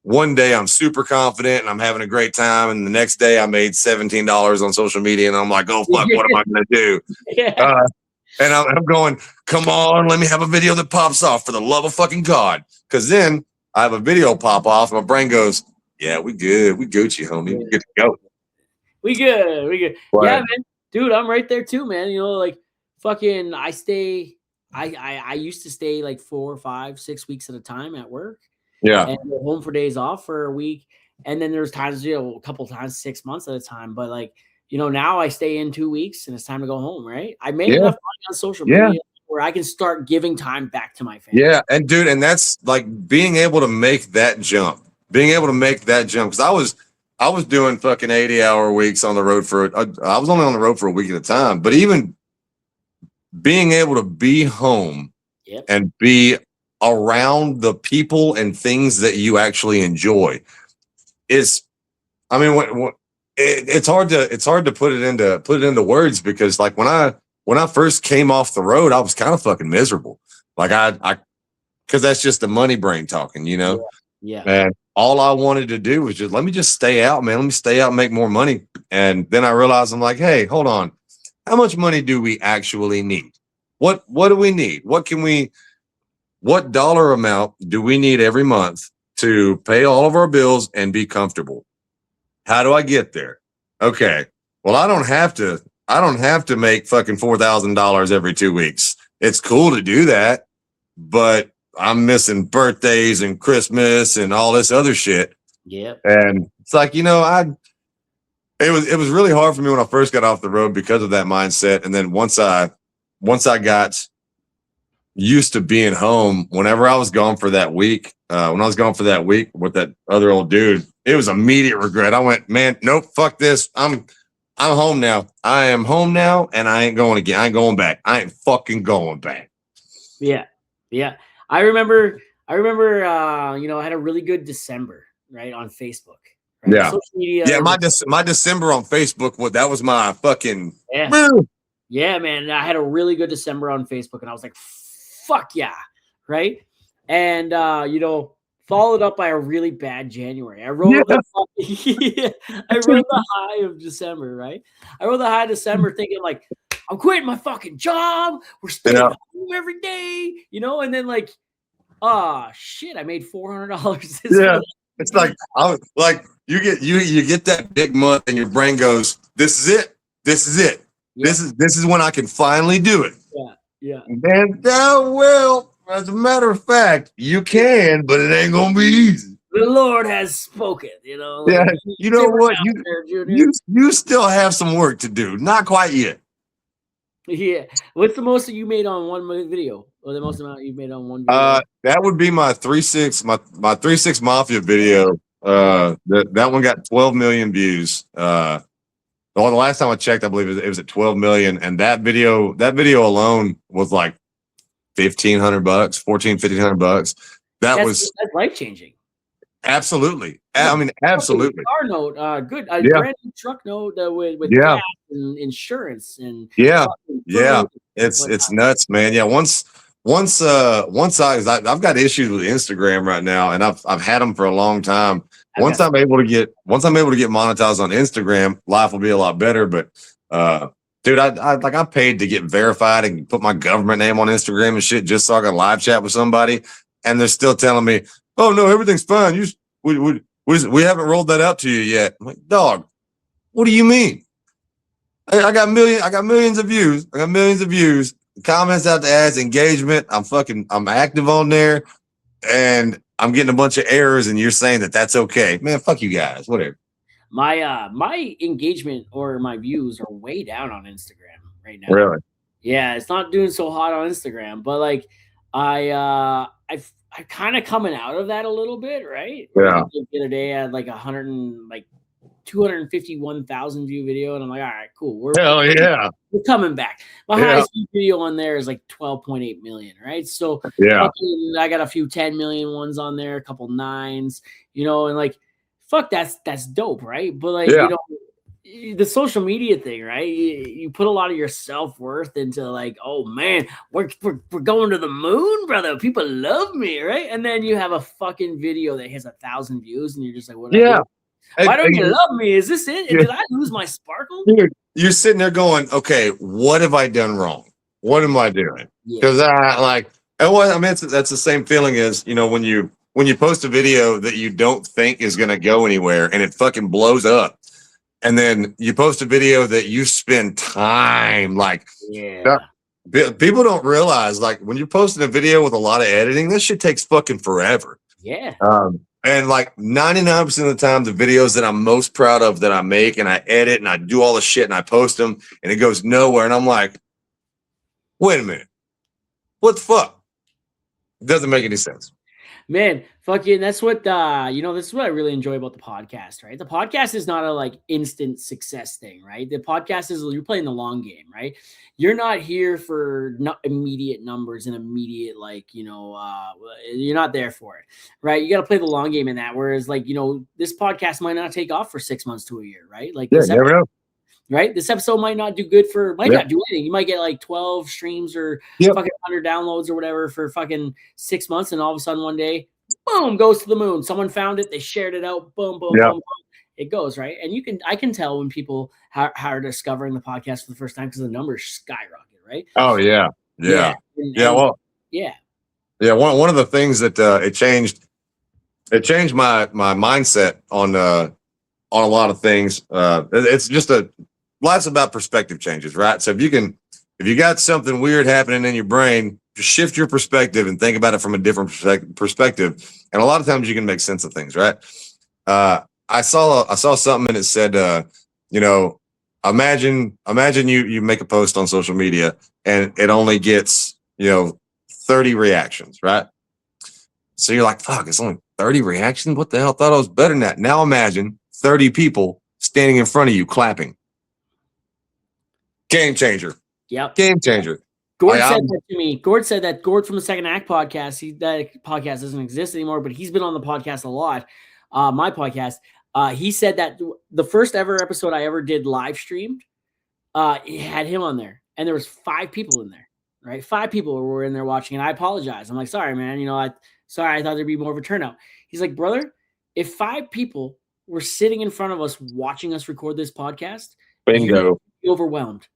one day I'm super confident and I'm having a great time. And the next day I made $17 on social media, and I'm like, oh fuck, what am I going to do? yeah. And I'm going, come on, let me have a video that pops off, for the love of fucking God. Cause then I have a video pop off, and my brain goes, yeah, we good. We Gucci, homie. We good to go. We good. We good. Yeah, But man. Dude, I'm right there too, man. Like fucking I used to stay like 4, 5, 6 weeks at a time at work yeah, and go home for days off for a week. And then there's times, a couple times, 6 months at a time. But like, now I stay in 2 weeks and it's time to go home, right? I made yeah, enough money on social yeah. media where I can start giving time back to my family. Yeah, and dude, and that's like being able to make that jump. Because I was doing fucking 80-hour weeks on the road I was only on the road for a week at a time. But even being able to be home Yep. and be around the people and things that you actually enjoy is, I mean, it's hard to put it into words, because like when I first came off the road, I was kind of fucking miserable. Like because that's just the money brain talking, Yeah. Yeah. And all I wanted to do was let me just stay out, man. Let me stay out and make more money. And then I realized, I'm like, hey, hold on. How much money do we actually need? What do we need? What dollar amount do we need every month to pay all of our bills and be comfortable? How do I get there? Okay. Well, I don't have to make fucking $4,000 every 2 weeks. It's cool to do that, but I'm missing birthdays and Christmas and all this other shit. Yeah. And it's like, it was really hard for me when I first got off the road because of that mindset. And then once I got used to being home, whenever I was gone for that week, when I was gone for that week with that other old dude, it was immediate regret. I went, man, nope, fuck this. I'm I'm home now. I am home now, and I ain't going again. I ain't going back. I ain't fucking going back. Yeah. Yeah. I remember, you know, I had a really good December, right, on Facebook, right? Yeah. Social media Yeah, is my December on Facebook, that was my fucking yeah. Yeah, man. I had a really good December on Facebook, and I was like, fuck yeah. Right. And you know, followed up by a really bad January. I rode yeah. the I rode the high of December, right? I rode the high of December thinking like, I'm quitting my fucking job. We're staying Yeah. home every day, you know, and then like, shit, I made $400 this Yeah. month. It's like you get that big month and your brain goes, this is it. This is it. Yeah, This is when I can finally do it. yeah, yeah. And well, as a matter of fact, you can, but it ain't gonna be easy. The Lord has spoken, you know. Yeah, Like, you sit know right what? down there, Junior. You still have some work to do. Not quite yet. Yeah. What's the most that you made on one video? Or the most amount you made on one video? That would be my 3-6 my 3-6 Mafia video. That one got 12 million views. The last time I checked, I believe it was at 12 million, and that video alone was like $1,500, $1,500. That's life changing. Absolutely. I mean, absolutely. Car note, good. A Yeah. brand new truck note with Yeah. gas and insurance and Yeah. fucking Yeah. food and It's whatnot. nuts, man. Yeah. Once I've got issues with Instagram right now, and I've had them for a long time. Once I'm able to get monetized on Instagram, life will be a lot better. But dude, I paid to get verified and put my government name on Instagram and shit just so I can live chat with somebody, and they're still telling me, "Oh no, everything's fine. We haven't rolled that out to you yet." I'm like, dog, what do you mean? I got millions of views. I got millions of views. Comments out the ass, engagement. I'm active on there, and I'm getting a bunch of errors. And you're saying that that's okay, man? Fuck you guys. Whatever. My engagement or my views are way down on Instagram right now. Really? Yeah, it's not doing so hot on Instagram, but like I kind of coming out of that a little bit, right? Yeah. Like, the other day I had like 251,000 view video, and I'm like, all right, cool. Hell yeah. We're coming back. My Yeah. highest view video on there is like 12.8 million, right? So Yeah. I got a few 10 million ones on there, a couple nines, you know, and like, fuck, that's dope, right? But like, Yeah. you know, the social media thing, right? You put a lot of your self-worth into like, oh man, we're going to the moon, brother. People love me, right? And then you have a fucking video that has 1,000 views, and you're just like, what? Yeah. Why don't you love me? Is this it? Yeah. Did I lose my sparkle? Dude, you're sitting there going, okay, what have I done wrong? What am I doing? Because I mean, that's the same feeling as, you know, when you post a video that you don't think is going to go anywhere and it fucking blows up. And then you post a video that you spend time people don't realize, like, when you're posting a video with a lot of editing, this shit takes fucking forever. Yeah. And like 99% of the time, the videos that I'm most proud of that I make and I edit and I do all the shit and I post them and it goes nowhere. And I'm like, wait a minute. What the fuck? It doesn't make any sense. Man, fucking, that's what you know, this is what I really enjoy about the podcast, right? The podcast is not a like instant success thing, right? The podcast is, you're playing the long game, right? You're not here for not immediate numbers and immediate, like, you know, you're not there for it, right? You got to play the long game in that. Whereas, like, you know, this podcast might not take off for 6 months to a year, right? Like, yeah, never know. Right? This episode might not do good not do anything. You might get like 12 streams or fucking 100 downloads or whatever for fucking 6 months. And all of a sudden one day, boom, goes to the moon. Someone found it. They shared it out. Boom, boom, boom, boom. It goes, right? And I can tell when people are discovering the podcast for the first time because the numbers skyrocket, right? Oh, yeah. Yeah. Yeah. One of the things that it changed my mindset on a lot of things. It's just life's about perspective changes, right? So if you got something weird happening in your brain, just shift your perspective and think about it from a different perspective. And a lot of times you can make sense of things, right? I saw something and it said, you know, imagine you make a post on social media and it only gets, you know, 30 reactions, right? So you're like, fuck, it's only 30 reactions? What the hell? I thought I was better than that. Now imagine 30 people standing in front of you clapping. Game changer. Yep. Game changer. Gord said that to me. Gord said that Gord from the Second Act podcast, that podcast doesn't exist anymore, but he's been on the podcast a lot. My podcast. He said that the first ever episode I ever did live streamed, it had him on there, and there was 5 people in there, right? 5 people were in there watching, and I apologize. I'm like, sorry, man. Sorry, I thought there'd be more of a turnout. He's like, brother, if 5 people were sitting in front of us watching us record this podcast, bingo, you'd be overwhelmed,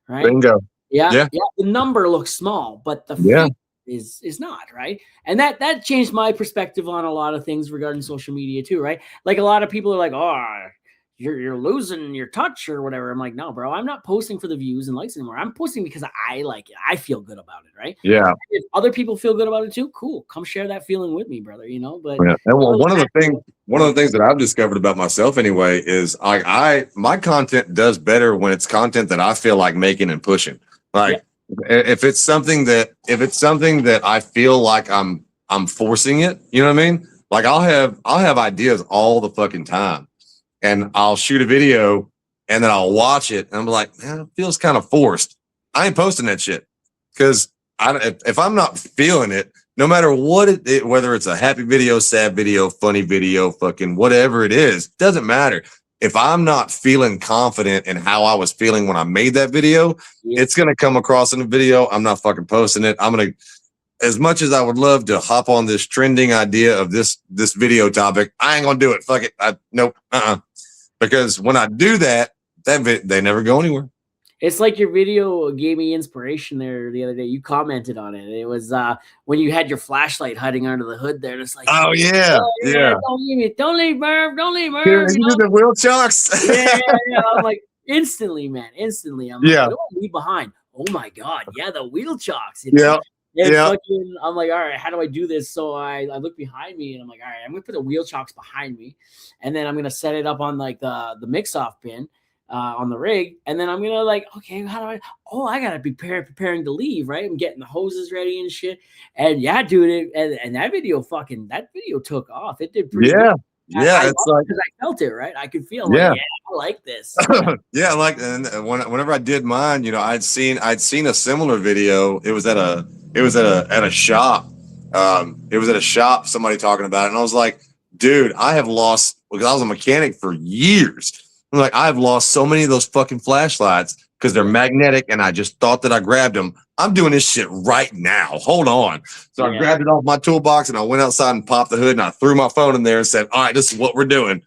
right? Bingo. Yeah. The number looks small, but the fee is not, right? And that changed my perspective on a lot of things regarding social media too, right? Like a lot of people are like, oh, you're losing your touch or whatever. I'm like, no, bro, I'm not posting for the views and likes anymore. I'm posting because I like it. I feel good about it, right? Yeah. And if other people feel good about it too, cool. Come share that feeling with me, brother. But and one of the things that I've discovered about myself anyway is my content does better when it's content that I feel like making and pushing. Like if it's something that I feel like I'm forcing it, you know what I mean? Like I'll have ideas all the fucking time. And I'll shoot a video and then I'll watch it and I'm like, man, it feels kind of forced. I ain't posting that shit because if I'm not feeling it, no matter what whether it's a happy video, sad video, funny video, fucking whatever it is, doesn't matter. If I'm not feeling confident in how I was feeling when I made that video, it's going to come across in the video. I'm not fucking posting it. I'm going to, as much as I would love to hop on this trending idea of this video topic, I ain't going to do it. Fuck it. Nope. Because when I do that, they never go anywhere. It's like your video gave me inspiration there the other day. You commented on it. It was when you had your flashlight hiding under the hood there. And it's like, oh yeah. Don't leave, Merv. You did the wheel chocks. yeah. I'm like, instantly, man. I'm like, what do I leave behind? Oh my God. Yeah, the wheel chocks. I'm like, all right, how do I do this? So I look behind me and I'm like, all right, I'm gonna put the wheel chocks behind me, and then I'm gonna set it up on like the mix-off bin on the rig, and then I'm gonna like, okay, how do I gotta be preparing to leave, right? I'm getting the hoses ready and shit. And yeah, dude, and that video took off. It did pretty good. It's like because I felt it, right? I could feel I like this. And whenever I did mine, I'd seen a similar video. It was at a shop. It was at a shop, somebody talking about it, and I was like, dude, I have lost, because I was a mechanic for years. I'm like, I've lost so many of those fucking flashlights because they're magnetic, and I just thought that I grabbed them. I'm doing this shit right now. Hold on. So I grabbed it off my toolbox and I went outside and popped the hood and I threw my phone in there and said, all right, this is what we're doing.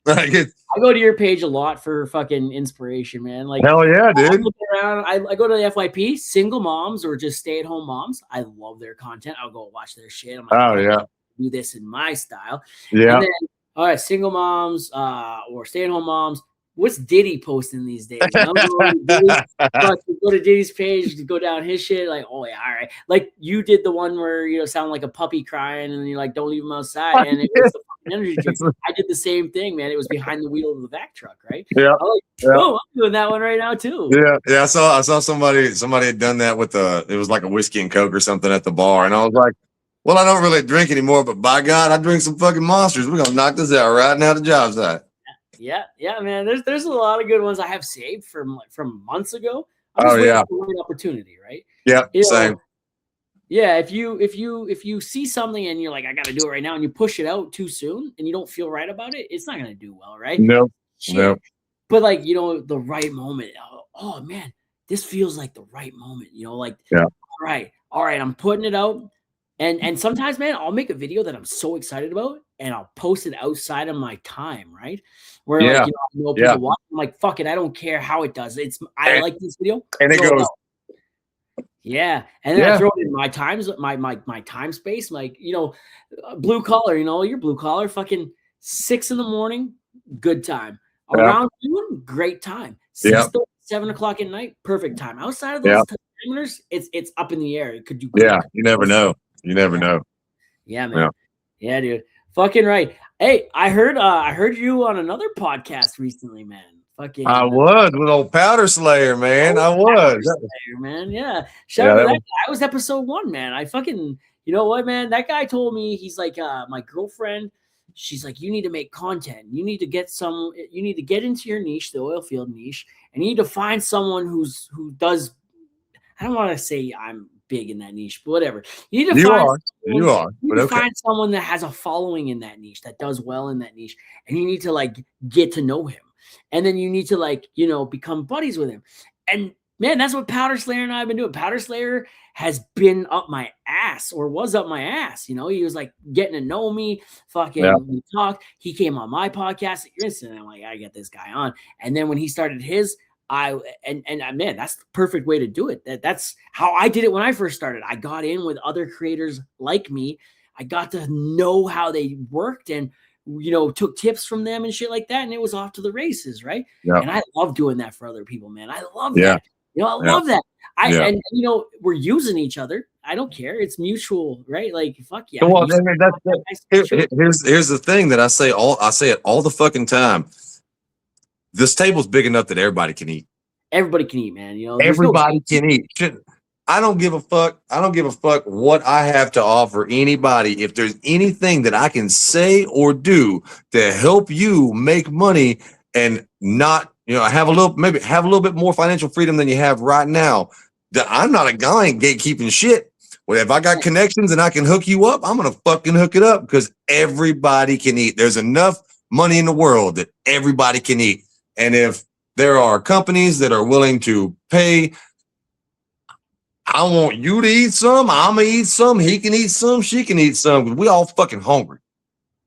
I go to your page a lot for fucking inspiration, man. Like, hell yeah, dude. I go to the FYP, single moms or just stay-at-home moms. I love their content. I'll go watch their shit. I'm like, do this in my style. Yeah. And then, all right, single moms or stay-at-home moms. What's Diddy posting these days? Go to Diddy's page, go down his shit. Like, oh yeah, all right. Like you did the one where sound like a puppy crying, and then you're like, don't leave him outside, and it was the fucking energy drink. I did the same thing, man. It was behind the wheel of the vac truck, right? Yeah. I'm doing that one right now too. Yeah. I saw somebody had done that with it was like a whiskey and Coke or something at the bar, and I was like, well, I don't really drink anymore, but by God, I drink some fucking Monsters. We're gonna knock this out right now. The job site. Yeah, man. There's a lot of good ones I have saved from months ago. I'm just waiting for the opportunity, right? Yeah, same. Yeah, if you see something and you're like, I got to do it right now, and you push it out too soon, and you don't feel right about it, it's not gonna do well, right? No. But like the right moment. Oh man, this feels like the right moment. All right, I'm putting it out. And sometimes, man, I'll make a video that I'm so excited about, and I'll post it outside of my time, right? Where people watch. I'm like, fuck it, I don't care how it does. I like this video, and it goes. Yeah, and then I throw it in my times, my time space, like blue collar. You're blue collar, fucking 6 a.m, good time. Around noon, great time. 7 o'clock at night, perfect time. Outside of those parameters, it's up in the air. It could do. Yeah, you never know. You never know. Yeah, man. Yeah, dude. Fucking right. Hey, I heard you on another podcast recently, man. Fucking. I was with old Powder Slayer, man. I was. Slayer, man. Yeah. Shout out to that guy. That was episode 1, man. I fucking. You know what, man? That guy told me he's like my girlfriend. she's like, you need to make content. You need to get into your niche, the oil field niche, and you need to find someone who does, I don't want to say I'm big in that niche, but whatever. You need to find someone that has a following in that niche, that does well in that niche, and you need to like get to know him. And then you need to like, become buddies with him. And man, that's what Powder Slayer and I have been doing. Powder Slayer has been up my ass, or was up my ass. He was like getting to know me. We talked. He came on my podcast. Instantly, I'm like, I get this guy on. And then when he started his, man, that's the perfect way to do it. That's how I did it when I first started. I got in with other creators like me. I got to know how they worked and took tips from them and shit like that, and it was off to the races, right? Yeah. And I love doing that for other people, man. I love that. I love that. And we're using each other. I don't care. It's mutual, right? Like, fuck yeah. Well, here's the thing that I say it all the fucking time. This table's big enough that everybody can eat. Everybody can eat, man. Everybody can eat. I don't give a fuck. I don't give a fuck what I have to offer anybody. If there's anything that I can say or do to help you make money and not, have a little bit more financial freedom than you have right now, that I'm not a guy in gatekeeping shit. Well, if I got connections and I can hook you up, I'm going to fucking hook it up, because everybody can eat. There's enough money in the world that everybody can eat. And if there are companies that are willing to pay, I want you to eat some, I'm going to eat some, he can eat some, she can eat some, because we all fucking hungry.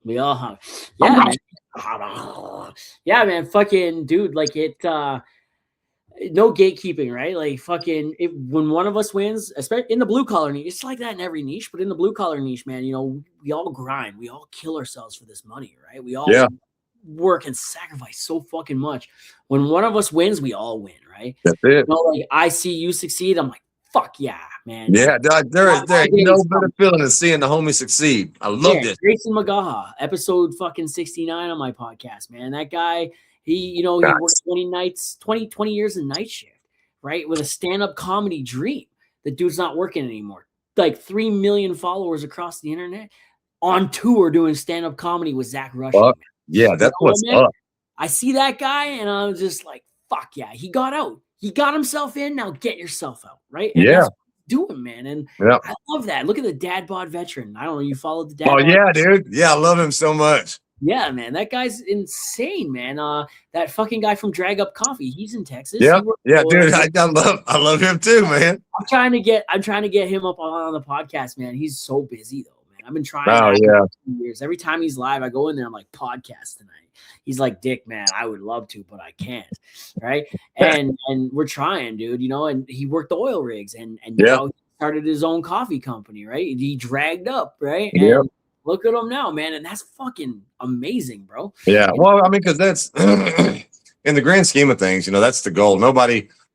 We all hungry. Yeah, man. Yeah, man. Fucking dude, like it, no gatekeeping, right? Like fucking, when one of us wins, especially in the blue collar niche, it's like that in every niche, but in the blue collar niche, man, we all grind, we all kill ourselves for this money, right? We all work and sacrifice so fucking much. When one of us wins, we all win, right? That's it. Like I see you succeed, I'm like, fuck yeah, man. Yeah, there ain't no better feeling than seeing the homie succeed. I love this. Grayson Magaha, episode fucking 69 on my podcast, man. That guy, he worked 20 years in night shift, right? With a stand-up comedy dream. The dude's not working anymore. Like 3 million followers across the internet, on tour doing stand-up comedy with Zach Rushing. Yeah, that's what's up. I see that guy and I'm just like, fuck yeah, he got out. He got himself in. Now get yourself out, right? And that's what he's doing, man. And I love that. Look at the Dad Bod veteran. I don't know. You followed the Dad Bod? Yeah, dude. Yeah, I love him so much. Yeah, man. That guy's insane, man. That fucking guy from Drag Up Coffee. He's in Texas. Yeah, dude. I love him too, man. I'm trying to get him up on the podcast, man. He's so busy though, man. I've been trying. For 2 years. Every time he's live, I go in there. I'm like, podcast tonight. He's like, Dick, man, I would love to, but I can't. Right. And we're trying, dude, and he worked the oil rigs and now he started his own coffee company, right? He dragged up, right? And look at him now, man. And that's fucking amazing, bro. Yeah. Well, I mean, because that's in the grand scheme of things, that's the goal.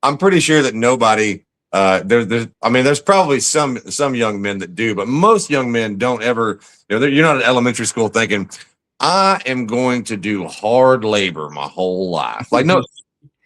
I'm pretty sure that nobody, there's probably some young men that do, but most young men don't ever, you're not in elementary school thinking, I am going to do hard labor my whole life. Like, no,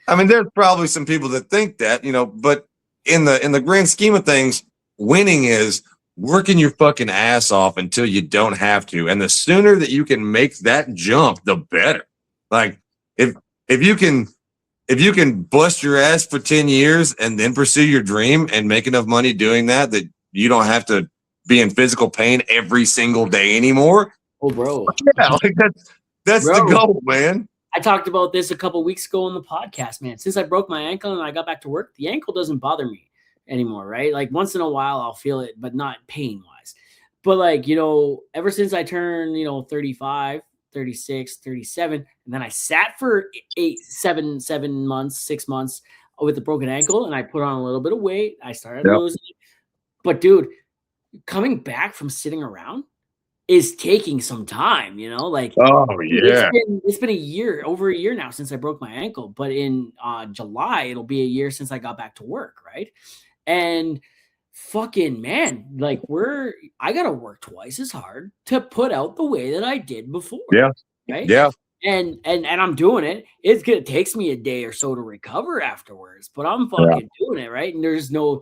I mean, there's probably some people that think that, but in the grand scheme of things, winning is working your fucking ass off until you don't have to. And the sooner that you can make that jump, the better. Like if you can bust your ass for 10 years and then pursue your dream and make enough money doing that you don't have to be in physical pain every single day anymore. Oh, bro. Yeah, like that's the goal, man. I talked about this a couple weeks ago on the podcast, man. Since I broke my ankle and I got back to work, the ankle doesn't bother me anymore, right? Like once in a while I'll feel it, but not pain-wise. But like, ever since I turned, 35, 36, 37, and then I sat for 7 months, 6 months with a broken ankle, and I put on a little bit of weight. I started losing it. But dude, coming back from sitting around is taking some time, like, it's been a year, over a year now since I broke my ankle, but in July, it'll be a year since I got back to work. Right. And fucking man, like I got to work twice as hard to put out the way that I did before. Yeah. Right. Yeah. And I'm doing it. It takes me a day or so to recover afterwards, but I'm fucking doing it, right? And there's no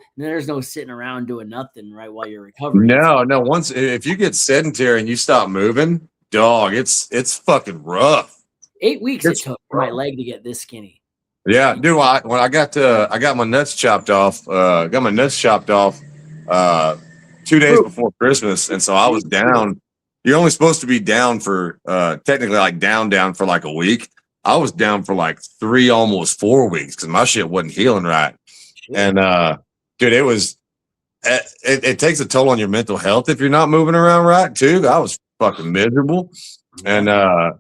sitting around doing nothing, right, while you're recovering. No. If you get sedentary and you stop moving, dog, it's fucking rough. 8 weeks it It's took for my leg to get this skinny. Yeah, dude. When I got my nuts chopped off. Got my nuts chopped off 2 days Bro, before Christmas, and so I was down. You're only supposed to be down for technically like down for like a week. I was down for like 3, almost 4 weeks because my shit wasn't healing right. shit. And dude, it takes a toll on your mental health if you're not moving around right too. I was fucking miserable, and I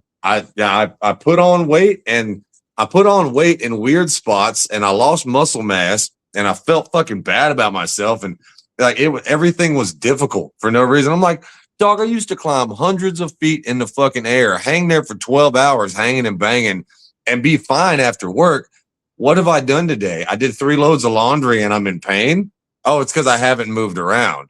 put on weight and. I put on weight in weird spots and I lost muscle mass and I felt fucking bad about myself. And like everything was difficult for no reason. I'm like, dog, I used to climb hundreds of feet in the fucking air, hang there for 12 hours, hanging and banging and be fine after work. What have I done today? I did 3 loads of laundry and I'm in pain. Oh, it's because I haven't moved around.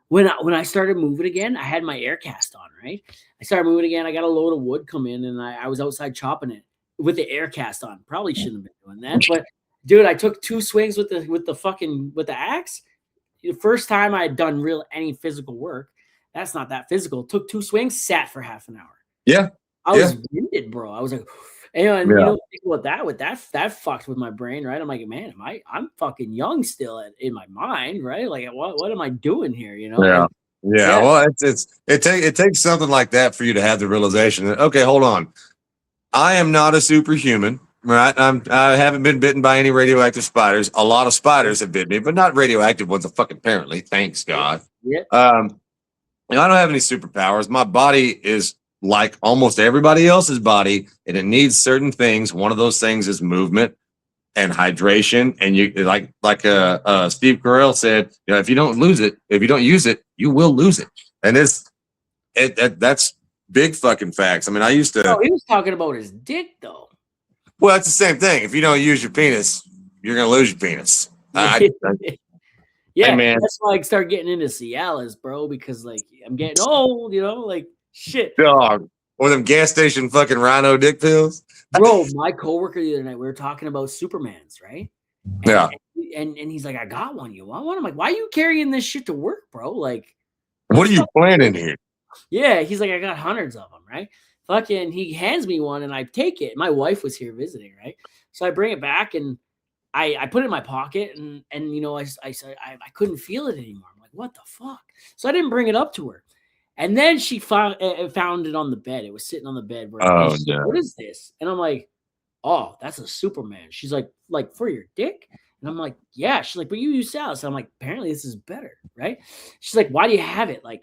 When I started moving again, I had my air cast on, right? I started moving again. I got a load of wood come in and I was outside chopping it with the air cast on. Probably shouldn't have been doing that. But dude, I took 2 swings with the axe. The first time I had done any physical work. That's not that physical. Took 2 swings, sat for half an hour. Yeah. I was winded, bro. I was like, and you know, think about that fucked with my brain, right? I'm like, man, I'm fucking young still in my mind, right? Like, what am I doing here? You know? Yeah. Yeah. Well, it takes something like that for you to have the realization that, okay, hold on. I am not a superhuman, right? I haven't been bitten by any radioactive spiders. A lot of spiders have bit me, but not radioactive ones, apparently. Thanks God. Yeah. I don't have any superpowers. My body is like almost everybody else's body, and it needs certain things. One of those things is movement and hydration. And you like Steve Carell said, you know, if you don't use it, you will lose it. And that's big fucking facts. I mean, I used to. Oh, he was talking about his dick, though. Well, it's the same thing. If you don't use your penis, you're gonna lose your penis. Yeah, hey, man. That's why I start getting into Cialis, bro, because like I'm getting old, you know, like shit. Dog. Or them gas station fucking rhino dick pills. Bro, my coworker the other night, we were talking about Supermans, right? And he's like, I got one. You want one? I'm like, why are you carrying this shit to work, bro? Like, what are you planning here? Yeah, he's like, I got hundreds of them, right? Fucking, he hands me one and I take it. My wife was here visiting, right? So I bring it back and I put it in my pocket and you know, I couldn't feel it anymore. I'm like, what the fuck? So I didn't bring it up to her. And then she found it on the bed. It was sitting on the bed. What is this? And I'm like, oh, that's a Superman. She's like for your dick? And I'm like, yeah. She's like, but you use Cialis. So I'm like, apparently this is better, right? She's like, why do you have it? Like,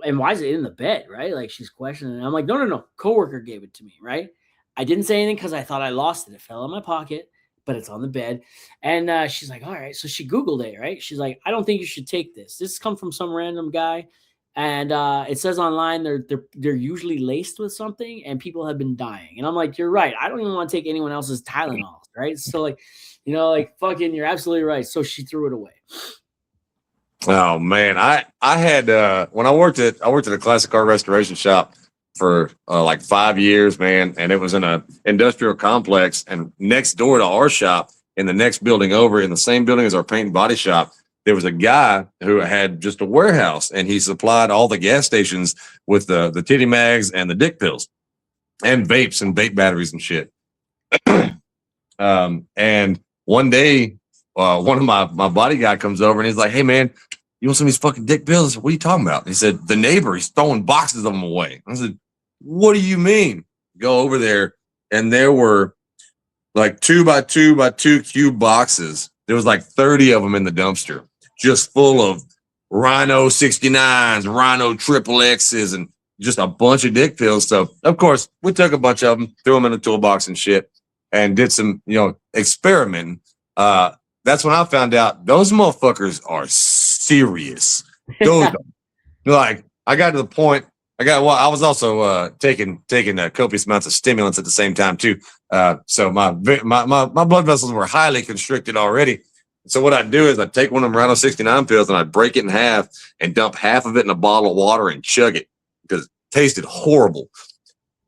and why is it in the bed, right? Like she's questioning. And I'm like, no. Coworker gave it to me, right? I didn't say anything because I thought I lost it. It fell in my pocket, but it's on the bed. And she's like, all right. So she Googled it, right? She's like, I don't think you should take this. This comes from some random guy. And it says online they're usually laced with something and people have been dying. And I'm like, you're right. I don't even want to take anyone else's Tylenol, right? So like, you know, like fucking, you're absolutely right. So she threw it away. Oh man, I had when I worked at a classic car restoration shop for like 5 years, man, and it was in a industrial complex, and next door to our shop, in the next building over, in the same building as our paint and body shop, there was a guy who had just a warehouse, and he supplied all the gas stations with the titty mags and the dick pills and vapes and vape batteries and shit. And one day, one of my body guy comes over and he's like, hey man, you want some of these fucking dick pills? I said, what are you talking about? And he said, the neighbor, he's throwing boxes of them away. I said, what do you mean? Go over there, and there were like 2 by 2 by 2 cube boxes. There was like 30 of them in the dumpster, just full of Rhino 69s, Rhino triple X's, and just a bunch of dick pills. So of course we took a bunch of them, threw them in a toolbox and shit, and did some, you know, experimenting. That's when I found out those motherfuckers are serious. Those like, I got to the point. I was also taking copious amounts of stimulants at the same time too. So my blood vessels were highly constricted already. So what I'd do is I'd take one of them Rhino 69 pills and I'd break it in half and dump half of it in a bottle of water and chug it because it tasted horrible.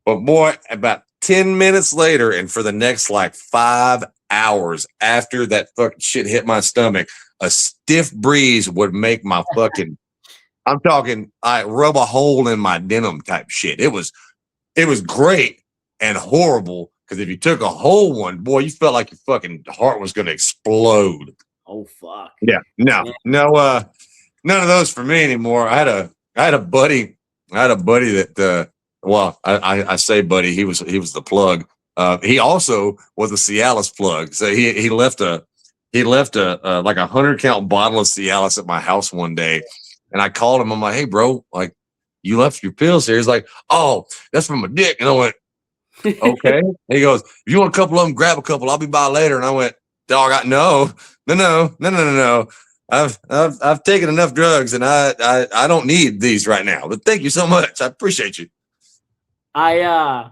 But boy, about 10 minutes later, and for the next like 5 hours after that fucking shit hit my stomach, a stiff breeze would make my fucking I'm talking, I rub a hole in my denim type shit. It was great and horrible because if you took a whole one, boy, you felt like your fucking heart was going to explode. Oh fuck. Yeah, no, Yeah. no, none of those for me anymore. I had a buddy that, well, I say buddy, he was the plug. He also was a Cialis plug. So he left a like 100 count bottle of Cialis at my house one day, and I called him. I'm like, hey, bro, like you left your pills here. He's like, oh, that's from my dick. And I went, okay. And he goes, if you want a couple of them, grab a couple. I'll be by later. And I went, dog, no. I've taken enough drugs, and I don't need these right now. But thank you so much. I appreciate you. I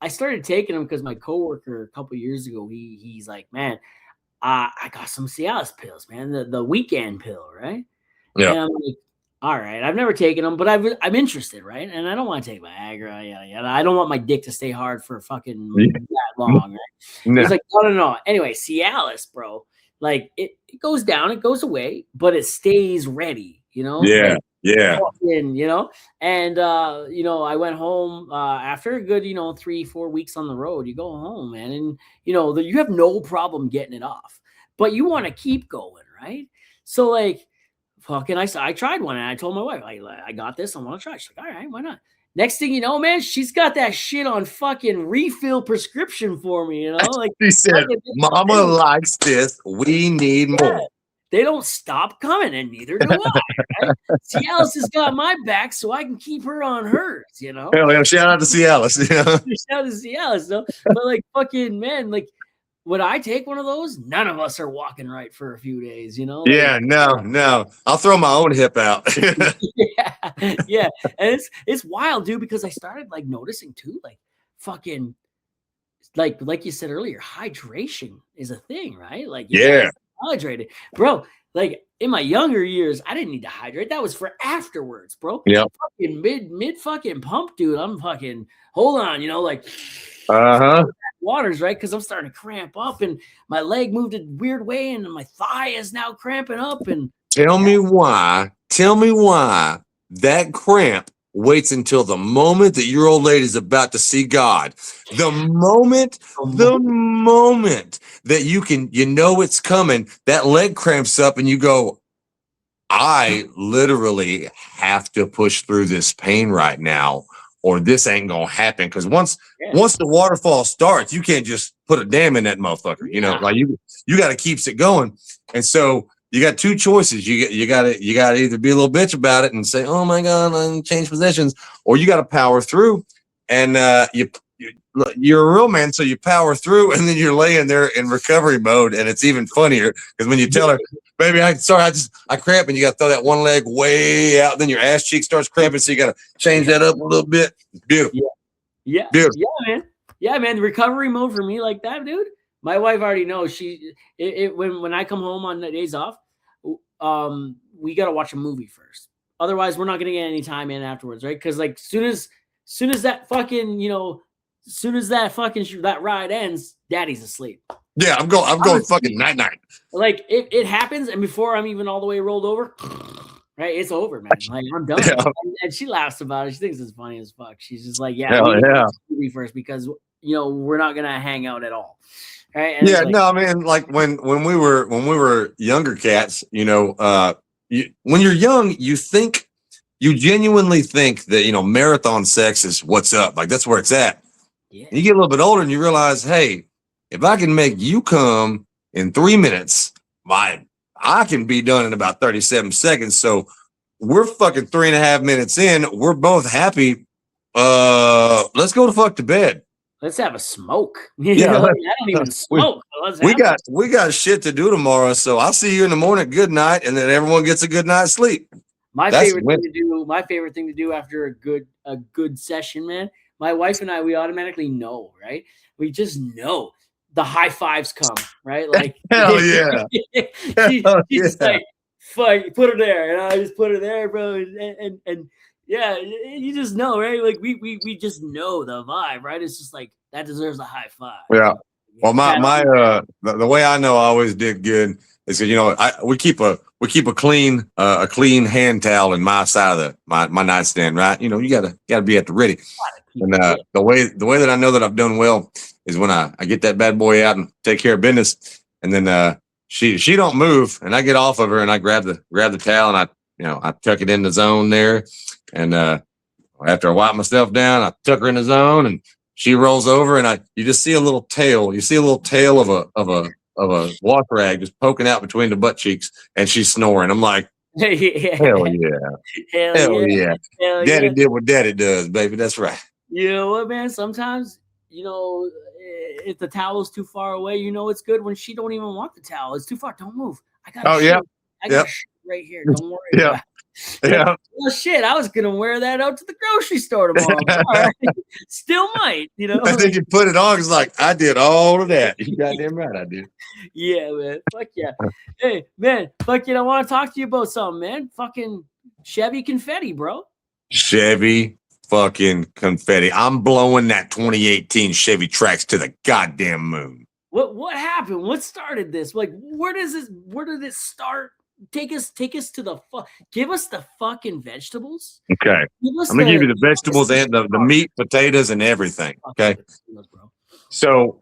started taking them because my coworker a couple years ago, he's like, man, I got some Cialis pills, man, the weekend pill, right? Yeah. And I'm like, all right, I've never taken them, but I'm interested, right? And I don't want to take Viagra, yada. I don't want my dick to stay hard for fucking that long, right? No. He's like, no. Anyway, Cialis, bro, like it goes down, it goes away, but it stays ready, you know? Yeah. Like, Yeah. fucking, you know? And, you know, I went home after a good, 3-4 weeks on the road. You go home, man, and, you have no problem getting it off, but you want to keep going, right? So, like, fucking, I tried one and I told my wife, I got this. I want to try. She's like, all right, why not? Next thing you know, man, she's got that shit on fucking refill prescription for me, you know? Like, She said, Mama likes this. We need more. They don't stop coming, and neither do I. Right? Cialis has got my back, so I can keep her on hers, you know? Hell yeah, shout out to Cialis. Shout out to Cialis, no? But, like, fucking, man, like, would I take one of those? None of us are walking right for a few days, you know? Like, yeah, no. I'll throw my own hip out. yeah. And it's wild, dude, because I started like noticing too, like fucking like you said earlier, hydration is a thing, right? Like, yeah, hydrated, bro. Like in my younger years, I didn't need to hydrate. That was for afterwards, bro. Yeah. Fucking mid fucking pump, dude. I'm fucking hold on, like waters, right? Because I'm starting to cramp up and my leg moved a weird way and my thigh is now cramping up. And tell me why that cramp waits until the moment that your old lady is about to see God. The moment that it's coming, that leg cramps up and you go, I literally have to push through this pain right now, or this ain't gonna happen. Because once the waterfall starts, you can't just put a dam in that motherfucker. You know, like you got to keep it going. And so you got two choices. You got to either be a little bitch about it and say, "Oh my God, I changed positions," or you got to power through. And you're a real man, so you power through, and then you're laying there in recovery mode, and it's even funnier because when you tell her, "Baby, I cramp," and you got to throw that one leg way out, then your ass cheek starts cramping, so you got to change that up a little bit. Beautiful. Yeah, man. Yeah, man. The recovery mode for me like that, dude. My wife already knows. When I come home on the days off, we gotta watch a movie first. Otherwise, we're not gonna get any time in afterwards, right? Because like soon as that fucking that ride ends, Daddy's asleep. Yeah, I'm going fucking night. Like it happens, and before I'm even all the way rolled over, right? It's over, man. Like I'm done. Yeah. And she laughs about it. She thinks it's funny as fuck. She's just like, yeah, we need to watch the movie first because we're not gonna hang out at all. Right? And yeah, no, I mean, like when we were younger cats, when you're young, you genuinely think that marathon sex is what's up, like that's where it's at. Yeah. You get a little bit older and you realize, hey, if I can make you come in 3 minutes, I can be done in about 37 seconds. So we're fucking 3.5 minutes in. We're both happy. Let's go to fuck to bed. Let's have a smoke. Yeah, I don't even smoke. We got shit to do tomorrow, so I'll see you in the morning. Good night, and then everyone gets a good night's sleep. My favorite thing to do after a good session, man. My wife and I, we automatically know, right? We just know the high fives come, right? Like hell yeah. She's like, fuck, put her there, and I just put her there, bro, and yeah, you just know, right? Like we just know the vibe, right? It's just like that deserves a high five. Yeah. Well, the way I know I always did good is that, you know, we keep a clean hand towel in my side of my nightstand, right? You know, you gotta be at the ready. And the way that I know that I've done well is when I get that bad boy out and take care of business, and then she don't move, and I get off of her and I grab the towel and I tuck it in the zone there, and after I wipe myself down, I tuck her in the zone, and she rolls over, and you just see a little tail. You see a little tail of a wash rag just poking out between the butt cheeks, and she's snoring. I'm like, hell yeah, Hell hell yeah. yeah. Hell Daddy yeah. did what daddy does, baby. That's right. You know what, man? Sometimes, if the towel is too far away, it's good when she don't even want the towel. It's too far. Don't move. I got a Oh shit. yeah, I got yep, a shit right here. Don't worry yeah, about it. yeah. Well, shit, I was gonna wear that out to the grocery store tomorrow. But all right. Still might, And then you put it on. It's like I did all of that. You goddamn right, I did. Yeah, man. Fuck yeah. Hey, man. Fucking, I want to talk to you about something, man. Fucking Chevy Confetti, bro. Chevy fucking Confetti. I'm blowing that 2018 Chevy Trax to the goddamn moon. What happened? What started this? Like, where did it start? Take us to the give us the fucking vegetables. Okay. I'm gonna give you the vegetables and the meat, potatoes, and everything. Okay. So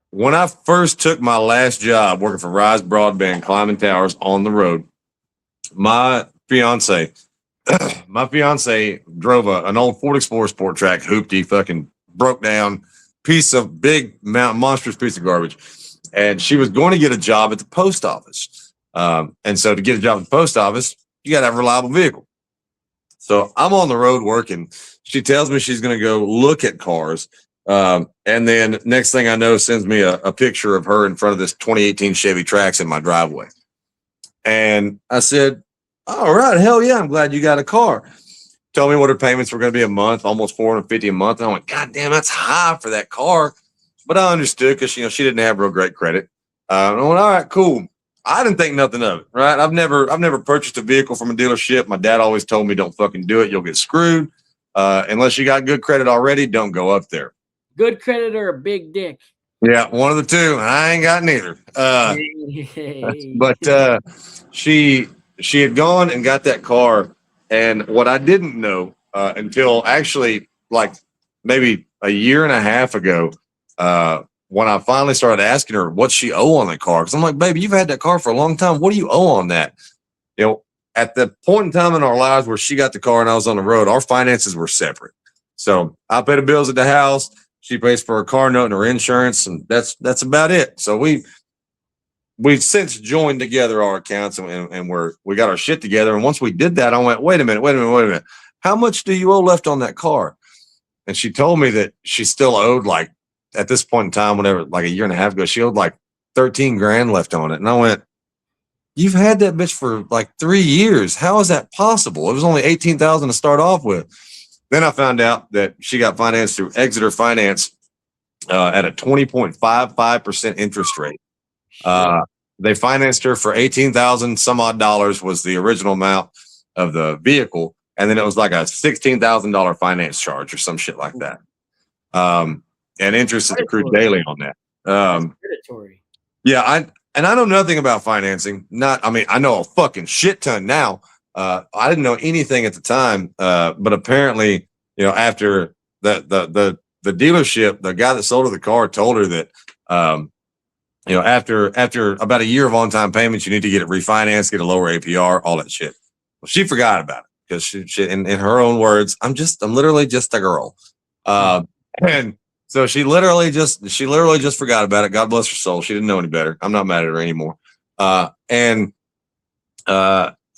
when I first took my last job working for Rise Broadband, climbing towers on the road, my fiance drove an old Ford Explorer Sport Track hoopty, fucking broke down piece of monstrous piece of garbage, and she was going to get a job at the post office. And so to get a job at the post office, you got to have a reliable vehicle. So I'm on the road working. She tells me she's going to go look at cars. And then next thing I know, sends me a picture of her in front of this 2018 Chevy Trax in my driveway. And I said, all right, hell yeah, I'm glad you got a car. Told me what her payments were going to be a month, almost $450 a month. And I went, God damn, that's high for that car. But I understood because she didn't have real great credit. And I went, all right, cool. I didn't think nothing of it, right? I've never purchased a vehicle from a dealership. My dad always told me, don't fucking do it. You'll get screwed. Unless you got good credit already, don't go up there. Good credit or a big dick? Yeah, one of the two. I ain't got neither. But she had gone and got that car. And what I didn't know until actually like maybe a year and a half ago, when I finally started asking her what she owe on that car, because I'm like, baby, you've had that car for a long time. What do you owe on that? At the point in time in our lives where she got the car and I was on the road, our finances were separate. So I pay the bills at the house. She pays for her car note and her insurance, and that's about it. So we've since joined together our accounts and we got our shit together. And once we did that, I went, wait a minute. How much do you owe left on that car? And she told me that she still owed, like, at this point in time, whatever, like a year and a half ago, she owed like 13 grand left on it. And I went, you've had that bitch for like 3 years. How is that possible? It was only 18,000 to start off with. Then I found out that she got financed through Exeter Finance at a 20.55% interest rate. They financed her for 18,000 some odd dollars was the original amount of the vehicle. And then it was like a $16,000 finance charge or some shit like that. And interest is accrued daily on that. Yeah, I know nothing about financing. I know a fucking shit ton now. I didn't know anything at the time, but apparently, after the dealership, the guy that sold her the car told her that, after about a year of on-time payments, you need to get it refinanced, get a lower APR, all that shit. Well, she forgot about it because she in her own words, I'm literally just a girl, and so she literally just forgot about it. God bless her soul. She didn't know any better. I'm not mad at her anymore.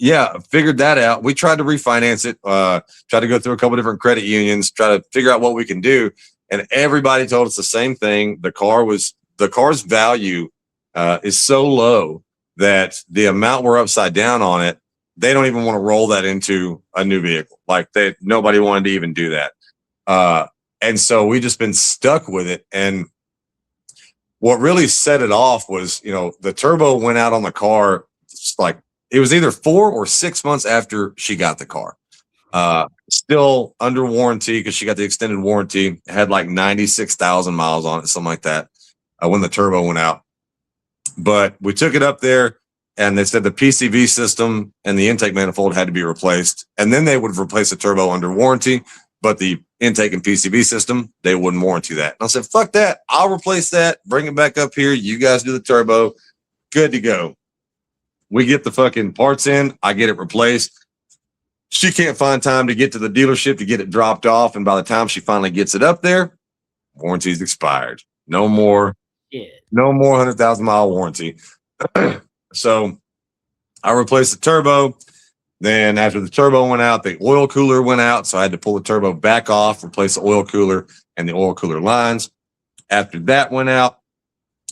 Yeah, figured that out. We tried to refinance it, tried to go through a couple different credit unions, try to figure out what we can do. And everybody told us the same thing. The car's value is so low that the amount we're upside down on it, they don't even want to roll that into a new vehicle. Like nobody wanted to even do that. And so we just been stuck with it. And what really set it off was, the turbo went out on the car. Like it was either 4 or 6 months after she got the car. Still under warranty because she got the extended warranty. It had like 96,000 miles on it, something like that. when the turbo went out. But we took it up there, and they said the PCV system and the intake manifold had to be replaced. And then they would replace the turbo under warranty, but the intake and PCV system, they wouldn't warranty that. And I said, fuck that. I'll replace that. Bring it back up here. You guys do the turbo. Good to go. We get the fucking parts in. I get it replaced. She can't find time to get to the dealership to get it dropped off. And by the time she finally gets it up there, warranty's expired. No more. Yeah. No more 100,000 mile warranty. So I replaced the turbo. Then after the turbo went out, the oil cooler went out. So I had to pull the turbo back off, replace the oil cooler and the oil cooler lines. After that went out,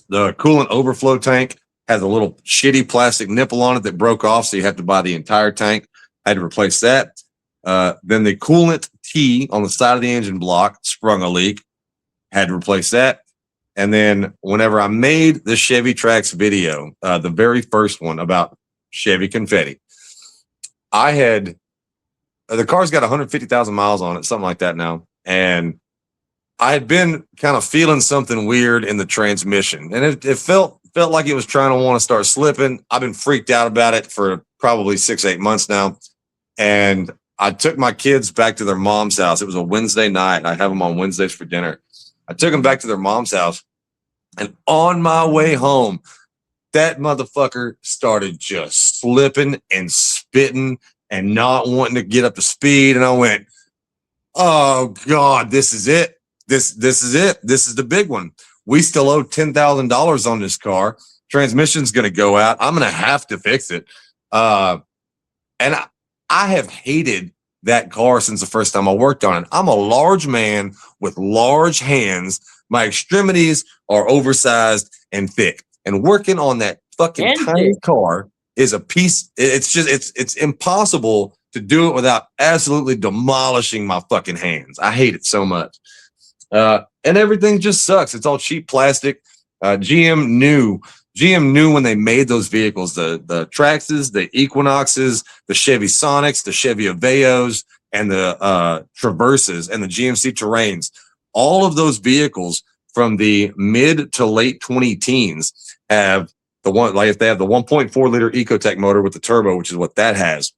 the coolant overflow tank has a little shitty plastic nipple on it that broke off. So you have to buy the entire tank. I had to replace that. Then the coolant T on the side of the engine block sprung a leak. Had to replace that. And then whenever I made the Chevy Trax video, the very first one about Chevy Confetti, the car's got 150,000 miles on it, something like that now. And I had been kind of feeling something weird in the transmission, and it felt like it was trying to want to start slipping. I've been freaked out about it for probably 6-8 months now. And I took my kids back to their mom's house. It was a Wednesday night. I have them on Wednesdays for dinner. I took them back to their mom's house. And on my way home, that motherfucker started just slipping and spitting and not wanting to get up to speed. And I went, oh God, this is it. This is it. This is the big one. We still owe $10,000 on this car. Transmission's going to go out. I'm going to have to fix it. And I have hated that car since the first time I worked on it. I'm a large man with large hands. My extremities are oversized and thick. And working on that fucking tiny car is a piece. It's impossible to do it without absolutely demolishing my fucking hands. I hate it so much. And everything just sucks. It's all cheap plastic. GM knew when they made those vehicles, the Traxes, the Equinoxes, the Chevy Sonics, the Chevy Aveos, and the Traverses, and the GMC Terrains. All of those vehicles from the mid to late 2010s have if they have the 1.4 liter Ecotec motor with the turbo, which is what that has,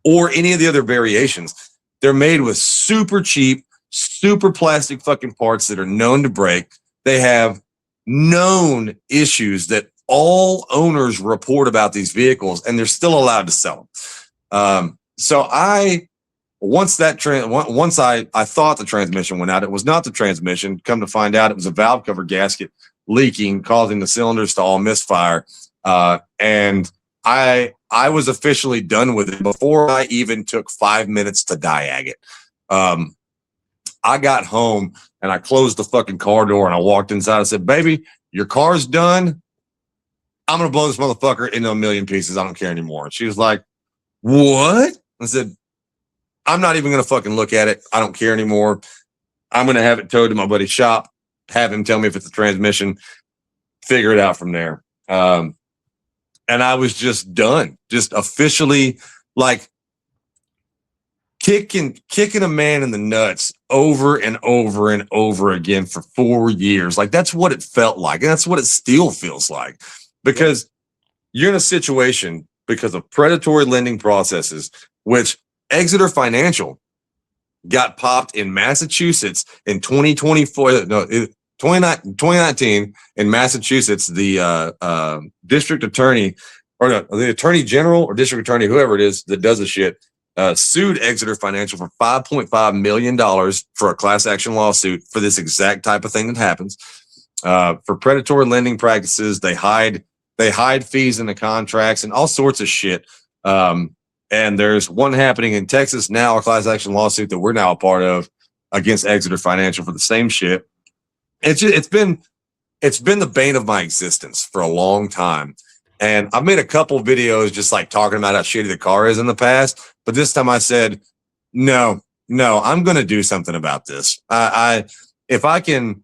or any of the other variations, they're made with super cheap, super plastic fucking parts that are known to break. They have known issues that all owners report about these vehicles, and they're still allowed to sell them. So once I thought the transmission went out, it was not the transmission. Come to find out, it was a valve cover gasket leaking, causing the cylinders to all misfire. And I was officially done with it before I even took 5 minutes to diag it. I got home and I closed the fucking car door and I walked inside. I said, baby, your car's done. I'm going to blow this motherfucker into a million pieces. I don't care anymore. And she was like, what? I said, I'm not even going to fucking look at it. I don't care anymore. I'm going to have it towed to my buddy's shop, have him tell me if it's a transmission, figure it out from there. And I was just done, just officially like kicking a man in the nuts over and over and over again for 4 years. Like that's what it felt like. And that's what it still feels like, because you're in a situation because of predatory lending processes, which Exeter Financial got popped in Massachusetts in 2019 in Massachusetts. The district attorney the attorney general or district attorney, whoever it is that does the shit, sued Exeter Financial for $5.5 million for a class action lawsuit for this exact type of thing that happens. For predatory lending practices, they hide fees in the contracts and all sorts of shit. And there's one happening in Texas now, a class action lawsuit that we're now a part of against Exeter Financial for the same shit. It's been the bane of my existence for a long time. And I've made a couple of videos just like talking about how shitty the car is in the past. But this time I said, no, I'm going to do something about this. If I can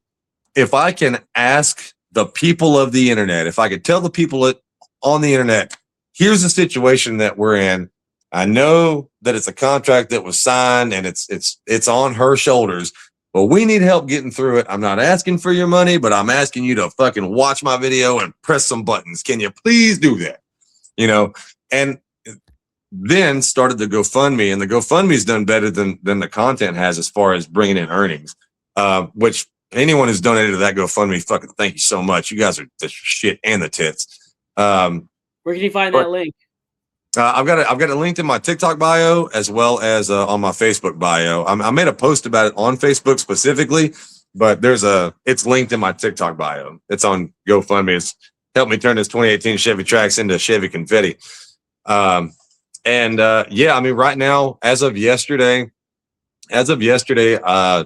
ask the people of the internet, if I could tell the people on the internet, here's the situation that we're in. I know that it's a contract that was signed and it's on her shoulders, well, we need help getting through it. I'm not asking for your money, but I'm asking you to fucking watch my video and press some buttons. Can you please do that? You know, and then started the GoFundMe, and the GoFundMe's done better than the content has as far as bringing in earnings. Which anyone who's donated to that GoFundMe, fucking thank you so much. You guys are the shit and the tits. Where can you find that link? I've got it linked in my TikTok bio as well as on my Facebook bio. I made a post about it on Facebook specifically, but it's linked in my TikTok bio. It's on GoFundMe. It's helped me turn this 2018 Chevy Trax into Chevy Confetti. Yeah, I mean, right now, as of yesterday, I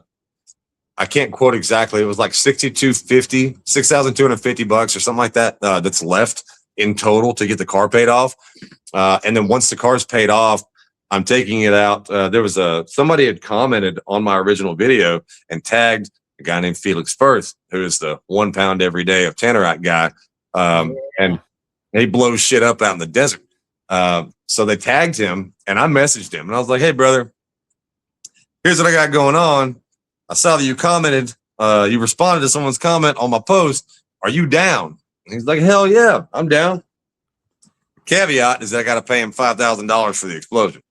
can't quote exactly. It was like $6,250 or something like that. That's left in total to get the car paid off. And then once the car's paid off, I'm taking it out. There was somebody had commented on my original video and tagged a guy named Felix Firth, who is the 1 pound every day of Tannerite guy. And he blows shit up out in the desert. So they tagged him and I messaged him and I was like, hey brother, here's what I got going on. I saw that you commented, you responded to someone's comment on my post. Are you down? And he's like, hell yeah, I'm down. Caveat is that I got to pay him $5,000 for the explosion.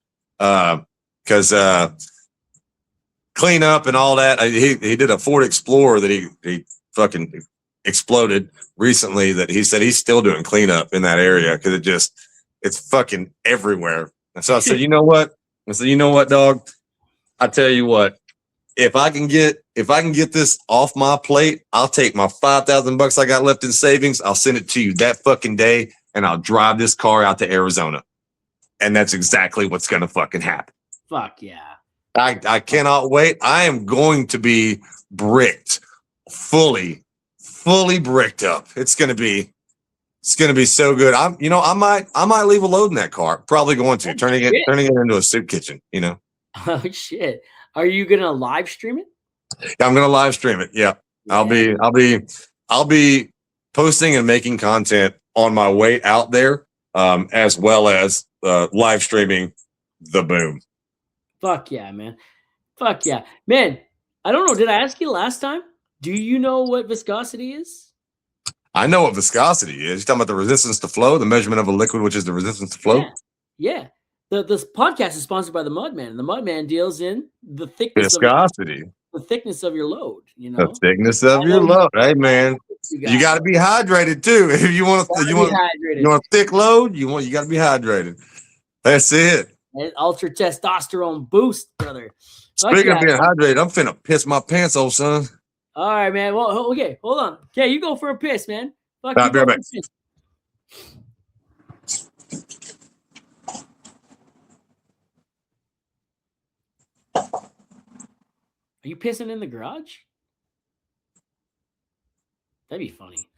Cause, clean up and all that. He did a Ford Explorer that he fucking exploded recently that he said he's still doing cleanup in that area. Cause it's fucking everywhere. And so I said, you know what? Dog, I tell you what, if I can get this off my plate, I'll take my $5,000 I got left in savings. I'll send it to you that fucking day and I'll drive this car out to Arizona. And that's exactly what's going to fucking happen. Fuck yeah. I cannot wait. I am going to be bricked, fully bricked up. It's going to be so good. I might leave a load in that car. Probably going to turning it into a soup kitchen, you know. Oh shit. Are you going to live stream it? Yeah, I'm going to live stream it. Yeah. I'll be posting and making content on my way out there, as well as live streaming the boom. Fuck yeah, man. Fuck yeah. Man, I don't know. Did I ask you last time? Do you know what viscosity is? I know what viscosity is. You're talking about the resistance to flow, the measurement of a liquid, which is the resistance to flow? Yeah. This podcast is sponsored by the Mudman, and the Mudman deals in the thickness viscosity. The thickness of your load, you know. The thickness of your load. Hey man. You got to be hydrated too. If you want a thick load, you got to be hydrated. That's it. And ultra testosterone boost, brother. Speaking of being hydrated, I'm finna piss my pants off, son. All right, man. Well, okay, hold on. Okay, you go for a piss, man. Fuck, you go for a piss. Are you pissing in the garage? That'd be funny.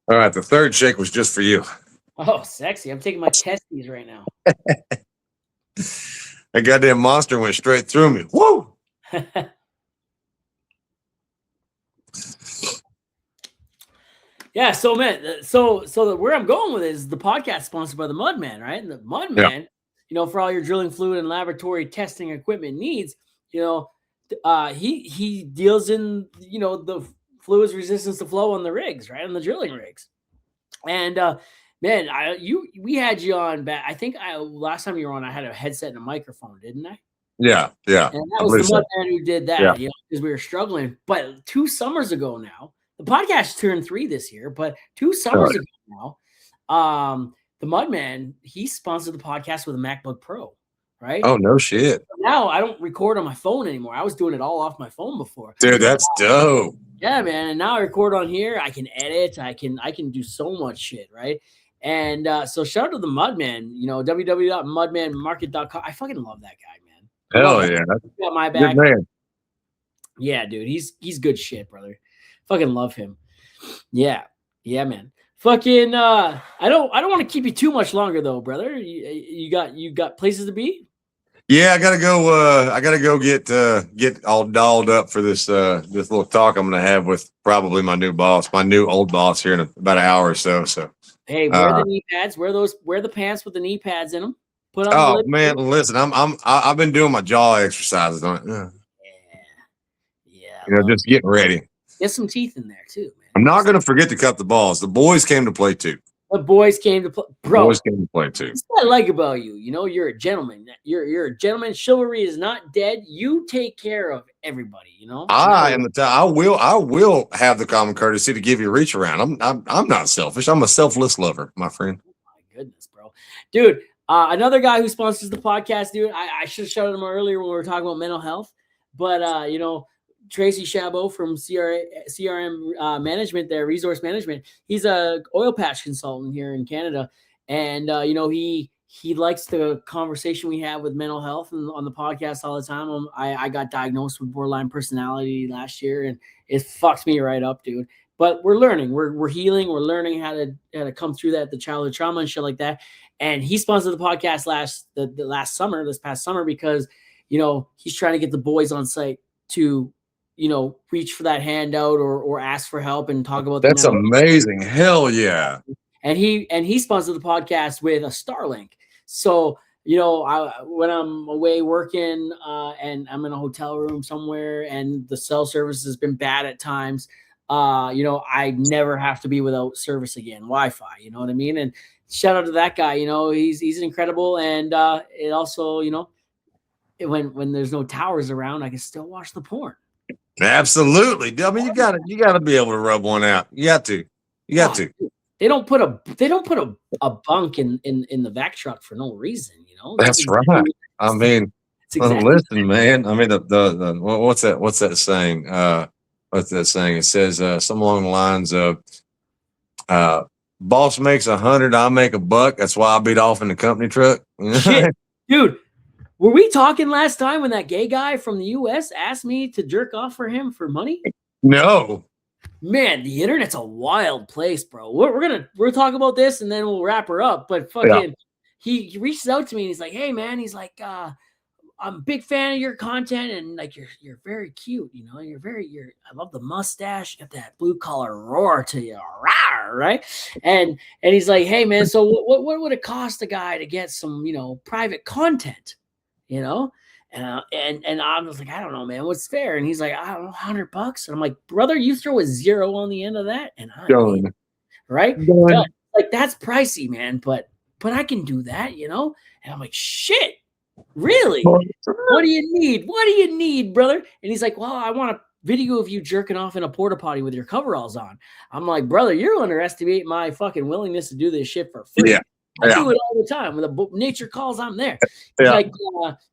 All right, the third shake was just for you. Oh, sexy. I'm taking my testes right now. That goddamn monster went straight through me. Woo! Yeah, so man, so where I'm going with it is the podcast sponsored by the Mudman, right? And the Mudman, for all your drilling fluid and laboratory testing equipment needs, he deals in the fluids resistance to flow on the rigs, right? On the drilling rigs. And Man, we had you on back. I think last time you were on, I had a headset and a microphone, didn't I? Yeah. And that I was the believe so. Mudman who did that, Yeah. you know, because we were struggling. But 2 summers ago now, the podcast turned 3 this year, but 2 summers ago now, the Mudman, he sponsored the podcast with a MacBook Pro, right? Oh, no shit. Now I don't record on my phone anymore. I was doing it all off my phone before. Dude, that's dope. Yeah, man. And now I record on here. I can edit. I can do so much shit, right? And so shout out to the Mudman, you know, www.mudmanmarket.com. I fucking love that guy, man. Hell yeah. He got my Good back. man. Yeah, dude. He's good shit, brother. Fucking love him. Yeah. Yeah, man. Fucking I don't want to keep you too much longer though, brother. You got places to be? Yeah, I gotta go get all dolled up for this little talk I'm gonna have with probably my new old boss here in about an hour or so. So hey, wear the knee pads, wear the pants with the knee pads in them. Put on oh man, listen, I've been doing my jaw exercises on it. Yeah. You know, just getting ready. Get some teeth in there too, man. I'm not gonna forget to cut the balls. The boys came to play too. The boys came to play, bro. Boys came to play too. That's what I like about you. You know, you're a gentleman. You're a gentleman. Chivalry is not dead. You take care of everybody. You know. I will have the common courtesy to give you a reach around. I'm not selfish. I'm a selfless lover, my friend. Oh my goodness, bro, dude. Another guy who sponsors the podcast, dude. I should have shouted him earlier when we were talking about mental health, but you know. Tracy Chabot from CRM management there, resource management. He's a oil patch consultant here in Canada. And, you know, he likes the conversation we have with mental health and on the podcast all the time. I got diagnosed with borderline personality last year and it fucked me right up, dude. But we're learning, we're healing. We're learning how to come through that, the childhood trauma and shit like that. And he sponsored the podcast this past summer, because, you know, he's trying to get the boys on site to, you know, reach for that handout or ask for help and talk about that's amazing. Hell yeah. And he sponsored the podcast with a Starlink. So, you know, when I'm away working and I'm in a hotel room somewhere and the cell service has been bad at times, you know, I never have to be without service again, Wi-Fi, you know what I mean? And shout out to that guy, you know, he's incredible. And it also, you know, when there's no towers around, I can still watch the porn. Absolutely. I mean, you gotta be able to rub one out. You got to. They don't put a bunk in the vac truck for no reason, you know. That's right. I mean, listen, man. I mean, the what's that saying? What's that saying? It says something along the lines of boss makes 100, I make $1. That's why I beat off in the company truck. Shit, dude. Were we talking last time when that gay guy from the U.S. asked me to jerk off for him for money? No. Man, the internet's a wild place, bro. We're talking about this and then we'll wrap her up. But fucking, he reaches out to me and he's like, "Hey, man," he's like, "I'm a big fan of your content and like you're very cute, you know. I love the mustache. You got that blue collar roar to you, right?" And he's like, "Hey, man, so what would it cost a guy to get some, you know, private content?" You know, and I was like, "I don't know, man, what's fair?" And he's like, "I don't know, $100." And I'm like, "Brother, you throw a 0 on the end of that, and I'm right." Like that's pricey, man, but I can do that, you know. And I'm like, "Shit, really? What do you need? What do you need, brother?" And he's like, "Well, I want a video of you jerking off in a porta potty with your coveralls on." I'm like, "Brother, you're underestimating my fucking willingness to do this shit for free." Yeah. I do it all the time. When the nature calls, I'm there. It's like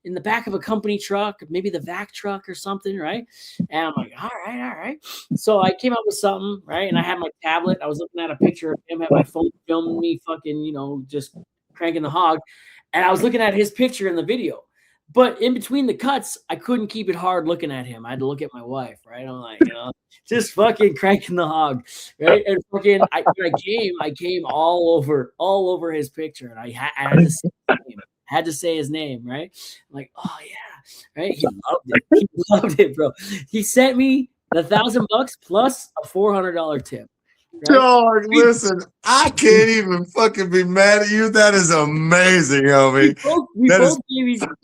in the back of a company truck, maybe the vac truck or something, right? And I'm like, all right. So I came up with something, right? And I had my tablet. I was looking at a picture of him, had my phone filming me fucking, you know, just cranking the hog. And I was looking at his picture in the video. But in between the cuts, I couldn't keep it hard looking at him. I had to look at my wife, right? I'm like, you know, just fucking cranking the hog, right? And fucking, I came all over his picture, and I had to say his name, right? I'm like, oh yeah, right? He loved it, bro. He sent me the $1,000 plus a $400 tip. right? Dog, listen, I can't even fucking be mad at you. That is amazing, homie. That is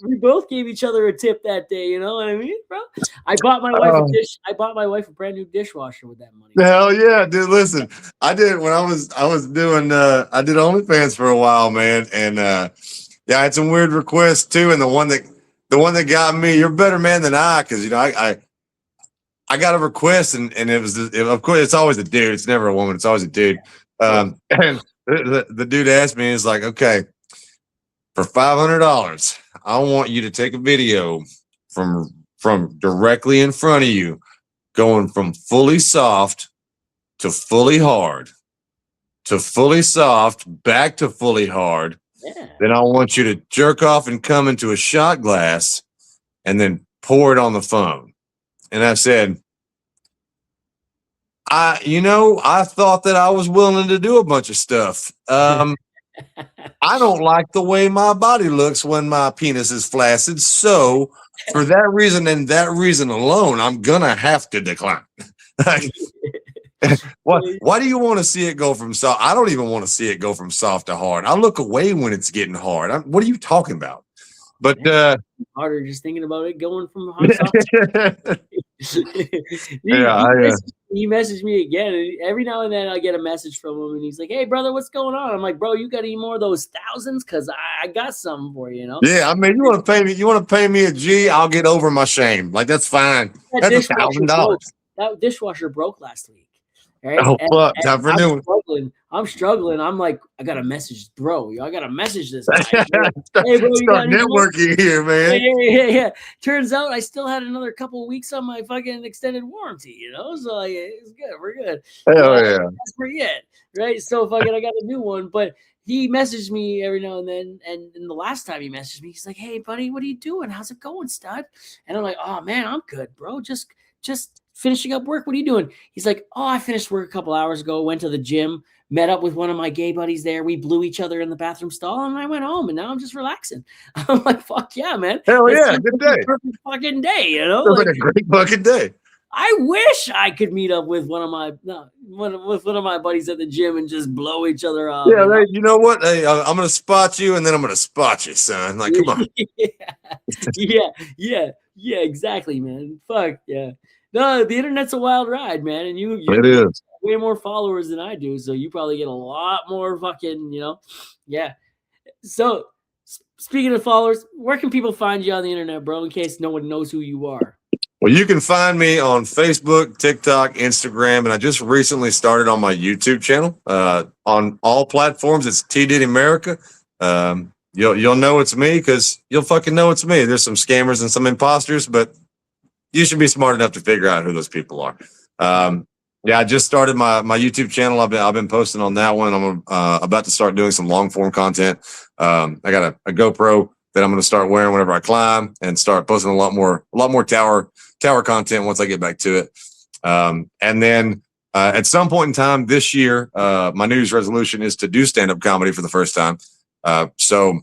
We both gave each other a tip that day. You know what I mean, bro? I bought my wife a oh, dish. I bought my wife a brand new dishwasher with that money. hell yeah, dude. Listen, I did when I was doing I did OnlyFans for a while, man, and yeah, I had some weird requests too. And the one that got me, you're a better man than I, because you know I got a request, and it was of course it's always a dude. It's never a woman. It's always a dude. And the dude asked me, he's like, okay, for $500, I want you to take a video from directly in front of you, going from fully soft to fully hard to fully soft back to fully hard. Yeah. Then I want you to jerk off and come into a shot glass, and then pour it on the phone. And I said, I thought that I was willing to do a bunch of stuff. I don't like the way my body looks when my penis is flaccid. So for that reason and that reason alone, I'm gonna have to decline. Why do you want to see it go from soft? I don't even want to see it go from soft to hard. I look away when it's getting hard. What are you talking about? But harder just thinking about it going from hard soft. He messaged me again, and every now and then I get a message from him, and he's like, "Hey, brother, what's going on?" I'm like, "Bro, you got any more of those thousands? Because I got something for you, you know." Yeah, I mean, you want to pay me a G? I'll get over my shame. Like, that's fine. That's $1,000. That dishwasher broke last week. Right? Oh, fuck! Time for new one. I'm struggling. I'm like, I got to message, bro. I got to message this guy. Hey, bro, you got networking here, man. Yeah. Turns out I still had another couple of weeks on my fucking extended warranty, you know? So like, it's good. We're good. Hell yeah. That's pretty it, right? So fucking, I got a new one, but he messaged me every now and then. And the last time he messaged me, he's like, "Hey, buddy, what are you doing? How's it going, stud?" And I'm like, "Oh, man, I'm good, bro. Just finishing up work. What are you doing?" He's like, "Oh, I finished work a couple hours ago, went to the gym, met up with one of my gay buddies there. We blew each other in the bathroom stall, and I went home, and now I'm just relaxing." I'm like, "Fuck yeah, man. Hell yeah, good day. Perfect fucking day, you know? Like a great fucking day. I wish I could meet up with one of my buddies at the gym and just blow each other up. Yeah, hey, you know what? Hey, I'm gonna spot you, and then I'm gonna spot you, son. Like, come on. yeah, exactly, man. Fuck yeah. No, the internet's a wild ride, man, and you it is way more followers than I do, so you probably get a lot more fucking, you know, yeah. So, speaking of followers, where can people find you on the internet, bro? In case no one knows who you are. Well, you can find me on Facebook, TikTok, Instagram, and I just recently started on my YouTube channel. On all platforms, it's T Diddy America. You'll know it's me because you'll fucking know it's me. There's some scammers and some imposters, but you should be smart enough to figure out who those people are. Yeah, I just started my YouTube channel. I've been posting on that one. I'm about to start doing some long form content. I got a GoPro that I'm going to start wearing whenever I climb, and start posting a lot more tower content once I get back to it. And then at some point in time this year, my New Year's resolution is to do stand-up comedy for the first time. So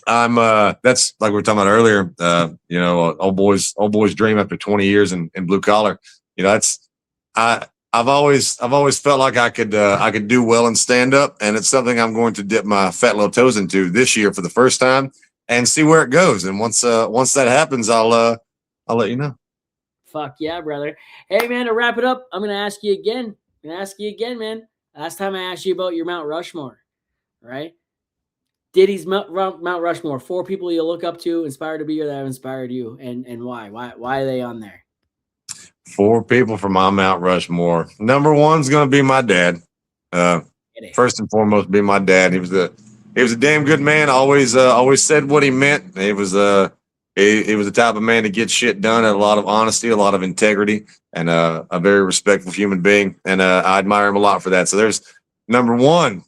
I'm that's like we were talking about earlier, you know, old boy's dream after 20 years in blue collar. You know, that's I've always felt like I could do well in stand up, and it's something I'm going to dip my fat little toes into this year for the first time and see where it goes. And once that happens, I'll let you know. Fuck yeah, brother. Hey man, to wrap it up, I'm gonna ask you again, man. Last time I asked you about your Mount Rushmore, right? Diddy's Mount Rushmore. 4 people you look up to, inspired to be, or that have inspired you, and why? Why are they on there? 4 people from my Mount Rushmore. Number 1's gonna be my dad. First and foremost, be my dad. He was a damn good man. Always said what he meant. He was the type of man to get shit done. Had a lot of honesty, a lot of integrity, and a very respectful human being. And I admire him a lot for that. So there's number 1.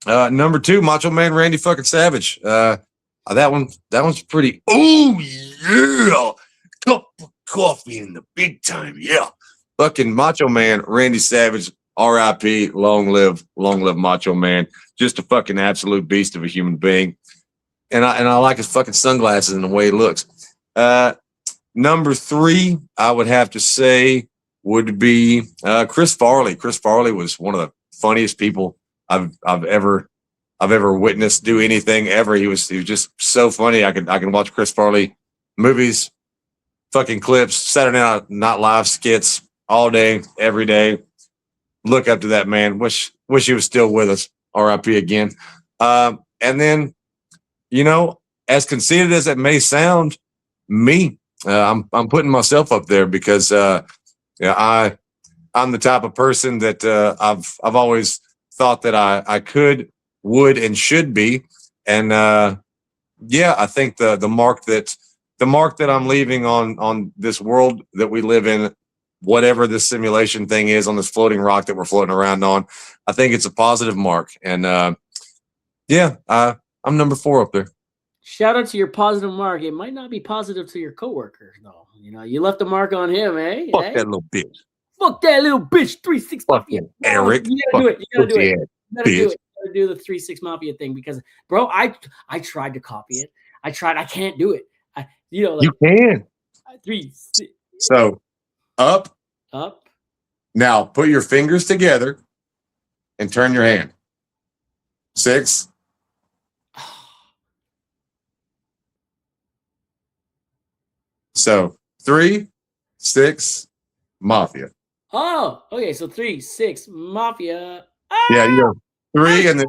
Number 2, Macho Man Randy fucking Savage. That one's pretty. Oh yeah, cup of coffee in the big time. Yeah, fucking Macho Man Randy Savage. R.I.P. Long live Macho Man. Just a fucking absolute beast of a human being. And I like his fucking sunglasses and the way he looks. Number 3, I would have to say would be Chris Farley. Chris Farley was one of the funniest people I've ever witnessed do anything ever. He was just so funny. I can watch Chris Farley movies, fucking clips, Saturday Night Live skits all day, every day. Look up to that man. Wish he was still with us. R.I.P. again. And then, you know, as conceited as it may sound, me, I'm putting myself up there because yeah, I'm the type of person that I've always thought that I could, would, and should be. And yeah, I think the mark that I'm leaving on this world that we live in, whatever this simulation thing is on this floating rock that we're floating around on, I think it's a positive mark. And yeah, I'm number 4 up there. Shout out to your positive mark. It might not be positive to your coworker, though. You know, you left a mark on him, eh? Fuck eh? that little bitch. Fuck that little bitch. 3-6 Fuck Mafia. Eric. You gotta do it. You gotta do it. Yeah, You gotta do it. You gotta do the 3-6 Mafia thing because, bro, I tried to copy it. I can't do it. You know, like, you can. 3, 6. So up. Now put your fingers together and turn your hand. 6. So 3, 6, Mafia. Oh, okay. So 3, 6 Mafia. Yeah, you go 3, and then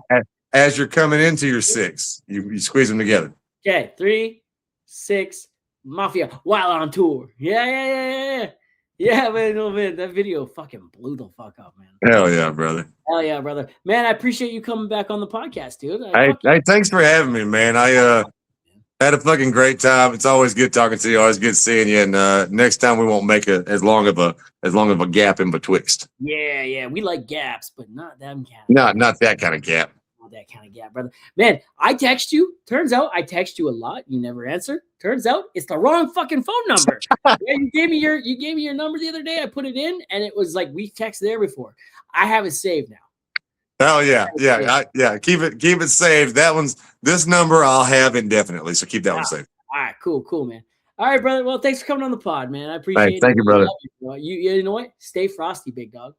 as you're coming into your 6, you squeeze them together. Okay, 3, 6 Mafia while on tour. Yeah. Yeah, man, no, man, that video fucking blew the fuck up, man. Hell yeah, brother. Hell yeah, brother. Man, I appreciate you coming back on the podcast, dude. Hey, thanks for having me, man. I had a fucking great time. It's always good talking to you. Always good seeing you. And next time we won't make as long of a gap in betwixt. Yeah. We like gaps, but not them kind. Not that kind of gap. Not that kind of gap, brother. Man, I text you. Turns out I text you a lot. You never answer. Turns out it's the wrong fucking phone number. Yeah, you gave me your number the other day. I put it in, and it was like we texted there before. I have it saved now. Hell yeah. Keep it saved. This number I'll have indefinitely. So keep that one saved. All right, cool, man. All right, brother. Well, thanks for coming on the pod, man. I appreciate it. Thank you, brother. You know what? Stay frosty, big dog.